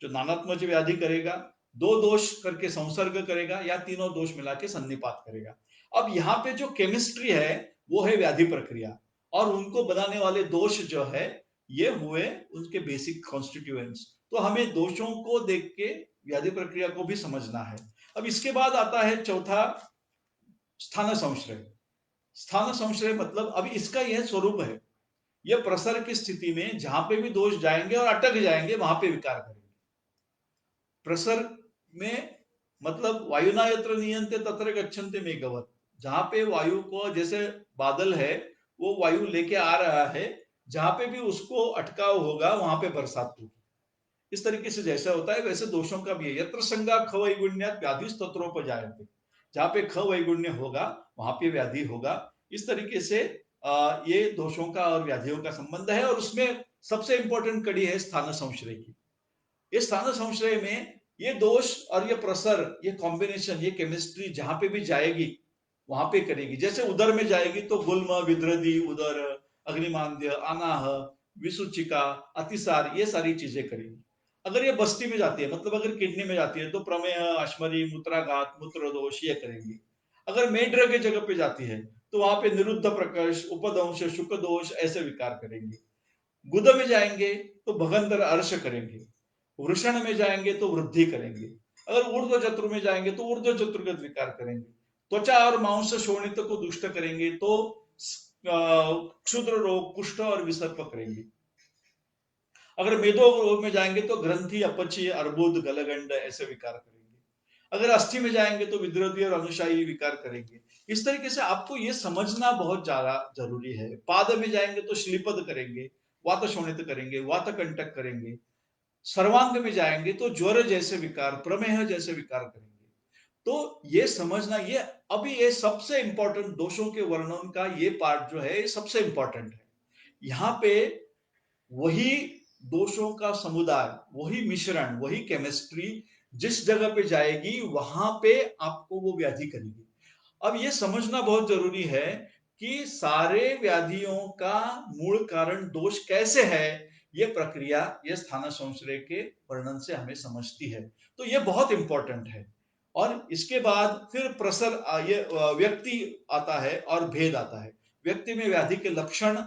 जो नानात्मज व्याधि करेगा, दो दोष करके संसर्ग करेगा, या तीनों दोष मिला के सन्निपात करेगा। अब यहाँ पे जो केमिस्ट्री है वो है व्याधि प्रक्रिया, और उनको बनाने वाले दोष जो है ये हुए उनके बेसिक कॉन्स्टिट्यूएंट्स। तो हमें दोषों को देख के व्याधि प्रक्रिया को भी समझना है। अब इसके बाद आता है चौथा, स्थान संश्रय। स्थान संश्रय मतलब अभी इसका यह स्वरूप है, यह प्रसर की स्थिति में जहां पे भी दोष जाएंगे और अटक जाएंगे वहां पे विकार करेंगे। प्रसर में मतलब वायुना यत्र नियंते तत्र गच्छन्ति मेघवत्, जहां पे वायु को, जैसे बादल है वो वायु लेके आ रहा है, जहां पे भी उसको अटकाव होगा वहां पे बरसात होगी। इस तरीके से जैसा होता है वैसे दोषों का भी है। यत्र संगा ख वैगुण्यात् व्याधि स्तोत्रोपजायते, जहां पे ख वैगुण्य होगा वहां पे व्याधि होगा। इस तरीके से ये दोषों का और व्याधियों का संबंध है, और उसमें सबसे इंपॉर्टेंट कड़ी है स्थान संश्रय की। ये स्थान संश्रय में ये दोष और ये प्रसर, ये कॉम्बिनेशन, ये केमिस्ट्री जहां पे भी जाएगी वहां पे करेगी। जैसे उदर में जाएगी तो गुल्म, विद्रदी, उदर, अग्निमांद्य, अनाह, विसूचिका, अतिसार, ये सारी चीजें करेगी। अगर ये बस्ती में जाती है, मतलब अगर किडनी में जाती है, तो प्रमेह, अश्मरी, मूत्राघात, मूत्र दोष ये करेंगी। अगर मेढ्र के जगह पे जाती है तो वहां पे निरुद्ध प्रकर्ष, उपदंश, शुक दोष ऐसे विकार करेंगे। गुद में जाएंगे तो भगंतर अर्श करेंगे। वृषण में जाएंगे तो वृद्धि करेंगे। अगर ऊर्ध्व चतुर में जाएंगे तो ऊर्ध्व चतुर्गत विकार करेंगे। त्वचा और मांस शोणित को दुष्ट करेंगे तो क्षुद्र रोग, कुष्ठ और विसर्प करेंगे। अगर मेदो रोग में जाएंगे तो ग्रंथि, अपची, अर्बुद, गलगंड ऐसे विकार करेंगे। अगर अस्थि में जाएंगे तो विद्रोधी और अनुशायी विकार करेंगे। इस तरीके से आपको ये समझना बहुत ज्यादा जरूरी है। पाद में जाएंगे तो श्लीपद करेंगे, वात शोणित करेंगे, वात कंटक करेंगे। सर्वांग में जाएंगे तो ज्वर जैसे विकार, प्रमेह जैसे विकार करेंगे। तो ये समझना, ये अभी ये सबसे इंपॉर्टेंट दोषों के वर्णन का ये पार्ट जो है ये सबसे इंपॉर्टेंट है। यहाँ पे वही दोषों का समुदाय, वही मिश्रण, वही केमिस्ट्री जिस जगह पे जाएगी वहां पे आपको वो व्याधि करेगी। अब ये समझना बहुत जरूरी है कि सारे व्याधियों का मूल कारण दोष कैसे है, ये प्रक्रिया ये स्थान संश्रय के वर्णन से हमें समझती है। तो ये बहुत इंपॉर्टेंट है। और इसके बाद फिर प्रसर, ये व्यक्ति आता है और भेद आता है। व्यक्ति में व्याधि के लक्षण,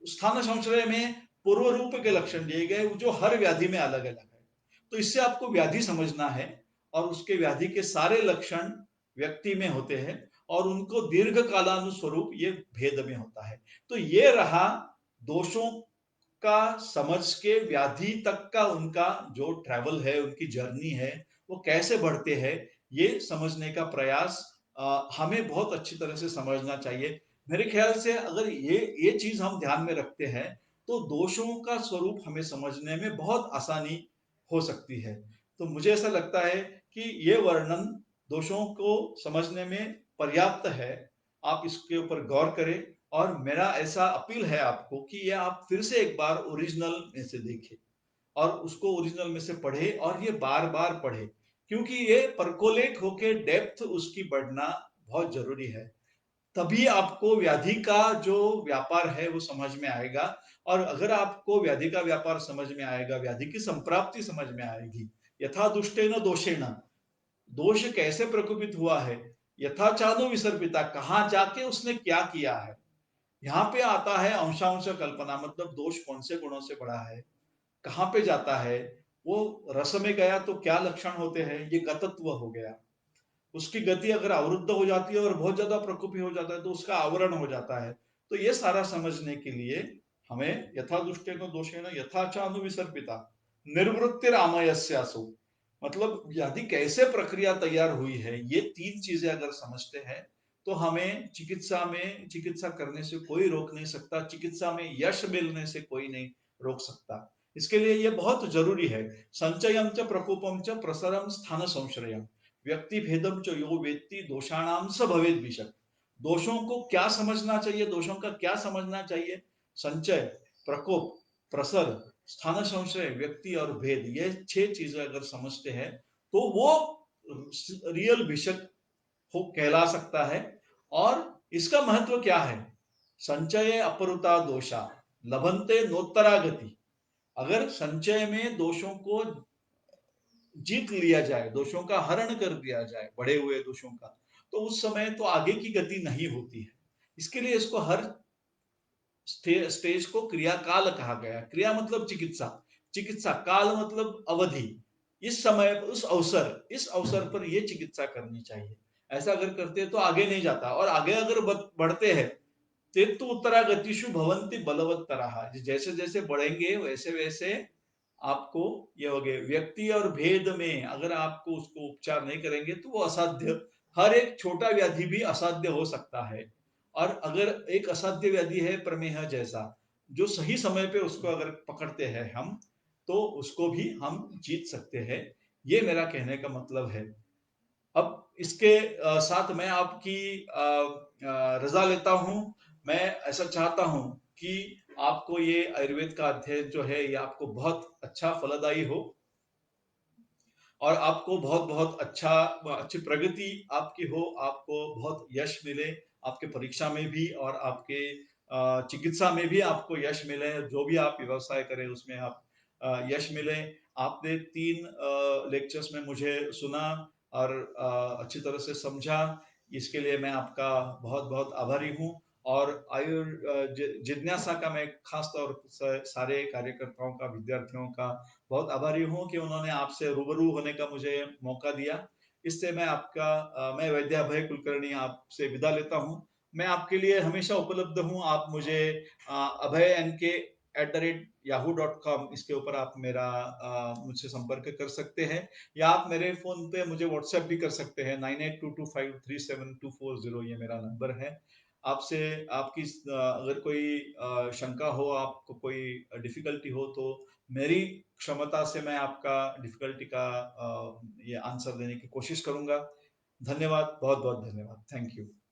स्थान संश्रय में पूर्व रूप के लक्षण दिए गए जो हर व्याधि में अलग अलग है। तो इससे आपको व्याधि समझना है, और उसके व्याधि के सारे लक्षण व्यक्ति में होते हैं, और उनको दीर्घ कालानुस्वरूप ये भेद में होता है। तो ये रहा दोषों का समझ के व्याधि तक का उनका जो ट्रैवल है, उनकी जर्नी है, वो कैसे बढ़ते हैं, ये समझने का प्रयास हमें बहुत अच्छी तरह से समझना चाहिए। मेरे ख्याल से अगर ये चीज हम ध्यान में रखते हैं तो दोषों का स्वरूप हमें समझने में बहुत आसानी हो सकती है। तो मुझे ऐसा लगता है कि ये वर्णन दोषों को समझने में पर्याप्त है। आप इसके ऊपर गौर करें, और मेरा ऐसा अपील है आपको कि ये आप फिर से एक बार ओरिजिनल में से देखें, और उसको ओरिजिनल में से पढ़े, और ये बार बार पढ़े, क्योंकि ये परकोलेट होके डेप्थ उसकी बढ़ना बहुत जरूरी है। तभी आपको व्याधि का जो व्यापार है वो समझ में आएगा। और अगर आपको व्याधि का व्यापार समझ में आएगा, व्याधि की संप्राप्ति समझ में आएगी, यथा दुष्टेन दोषेण, दोष कैसे प्रकोपित हुआ है, यथा चादो विसर्पिता, कहां जाके उसने क्या किया है। यहाँ पे आता है अंशांश कल्पना, मतलब दोष कौन से गुणों से बड़ा है, कहाँ पे जाता है, वो रस में गया तो क्या लक्षण होते हैं, ये गतत्व हो गया। उसकी गति अगर अवरुद्ध हो जाती है और बहुत ज्यादा प्रकोपी हो जाता है तो उसका आवरण हो जाता है। तो ये सारा समझने के लिए हमें यथा दुष्टेन दोषेण यथाचानु विसर्पिता निर्वृत्तिरामयस्यासु, मतलब व्याधि कैसे प्रक्रिया तैयार हुई है, ये तीन चीजें अगर समझते हैं तो हमें चिकित्सा में, चिकित्सा करने से कोई रोक नहीं सकता, चिकित्सा में यश मिलने से कोई नहीं रोक सकता। इसके लिए ये बहुत जरूरी है। संचयम च प्रकोपम च प्रसरम स्थान संश्रयम व्यक्ति भेदम च यो वेत्ति दोषाणाम स भवेद विशक। दोषों को क्या समझना चाहिए, दोषों का क्या समझना चाहिए, संचय, प्रकोप, प्रसर, स्थान संशय, व्यक्ति और भेद, ये 6 चीजें अगर समझते हैं तो वो रियल विशक हो कहला सकता है। और इसका महत्व क्या है, संचय अपरुता दोषा लभंते नोत्तरागति। अगर संचय में दोषों को जीत लिया जाए, दोषों का हरण कर दिया जाए, बढ़े हुए दोषों का, तो उस समय तो आगे की गति नहीं होती है। इसके लिए इसको हर स्टेज को क्रिया काल कहा गया। क्रिया मतलब चिकित्सा, चिकित्सा काल मतलब अवधि। इस समय, उस अवसर, इस अवसर पर यह चिकित्सा करनी चाहिए। ऐसा अगर करते हैं तो आगे नहीं जाता, और आगे अगर बढ़ते हैं तेतु उत्तरागतिषु भवन्ति बलवत्तराः, जैसे जैसे बढ़ेंगे वैसे वैसे आपको ये हो गए। व्यक्ति और भेद में अगर आपको उसको उपचार नहीं करेंगे तो वो असाध्य, हर एक छोटा व्याधि भी असाध्य हो सकता है। और अगर एक असाध्य व्याधि है प्रमेह जैसा, जो सही समय पे उसको अगर पकड़ते हैं हम, तो उसको भी हम जीत सकते हैं। ये मेरा कहने का मतलब है। अब इसके साथ मैं आपकी रज़ा लेता हूँ। मैं ऐसा चाहता हूँ कि आपको ये आयुर्वेद का अध्ययन जो है, ये आपको बहुत अच्छा फलदायी हो और आपको बहुत-बहुत अच्छी प्रगति आपकी हो, आपको बहुत यश मिले, आपके परीक्षा में भी और आपके चिकित्सा में भी आपको यश मिले, जो भी आप व्यवसाय करें उसमें आप यश मिले। आपने 3 लेक्चर्स में मुझे सुना और अच्छी तरह से समझा, इसके लिए मैं आपका बहुत-बहुत आभारी हूँ और जिज्ञासा का मैं खास तौर से सारे कार्यकर्ताओं का, विद्यार्थियों का बहुत आभारी हूँ कि उन्होंने आपसे रूबरू होने का मुझे मौका दिया। इससे मैं वैद्य अभय कुलकर्णी आपसे विदा लेता हूँ। मैं आपके लिए हमेशा उपलब्ध हूँ। आप मुझे abhaynk@yahoo.com इसके ऊपर आप मुझसे संपर्क कर सकते हैं या आप मेरे फ़ोन पे मुझे व्हाट्सएप भी कर सकते हैं 9822537240 ये मेरा नंबर है। आपसे आपकी अगर कोई शंका हो, आपको कोई डिफ़िकल्टी हो तो मेरी क्षमता से मैं आपका डिफ़िकल्टी का ये आंसर देने की कोशिश करूँगा। धन्यवाद, बहुत-बहुत धन्यवाद। Thank you.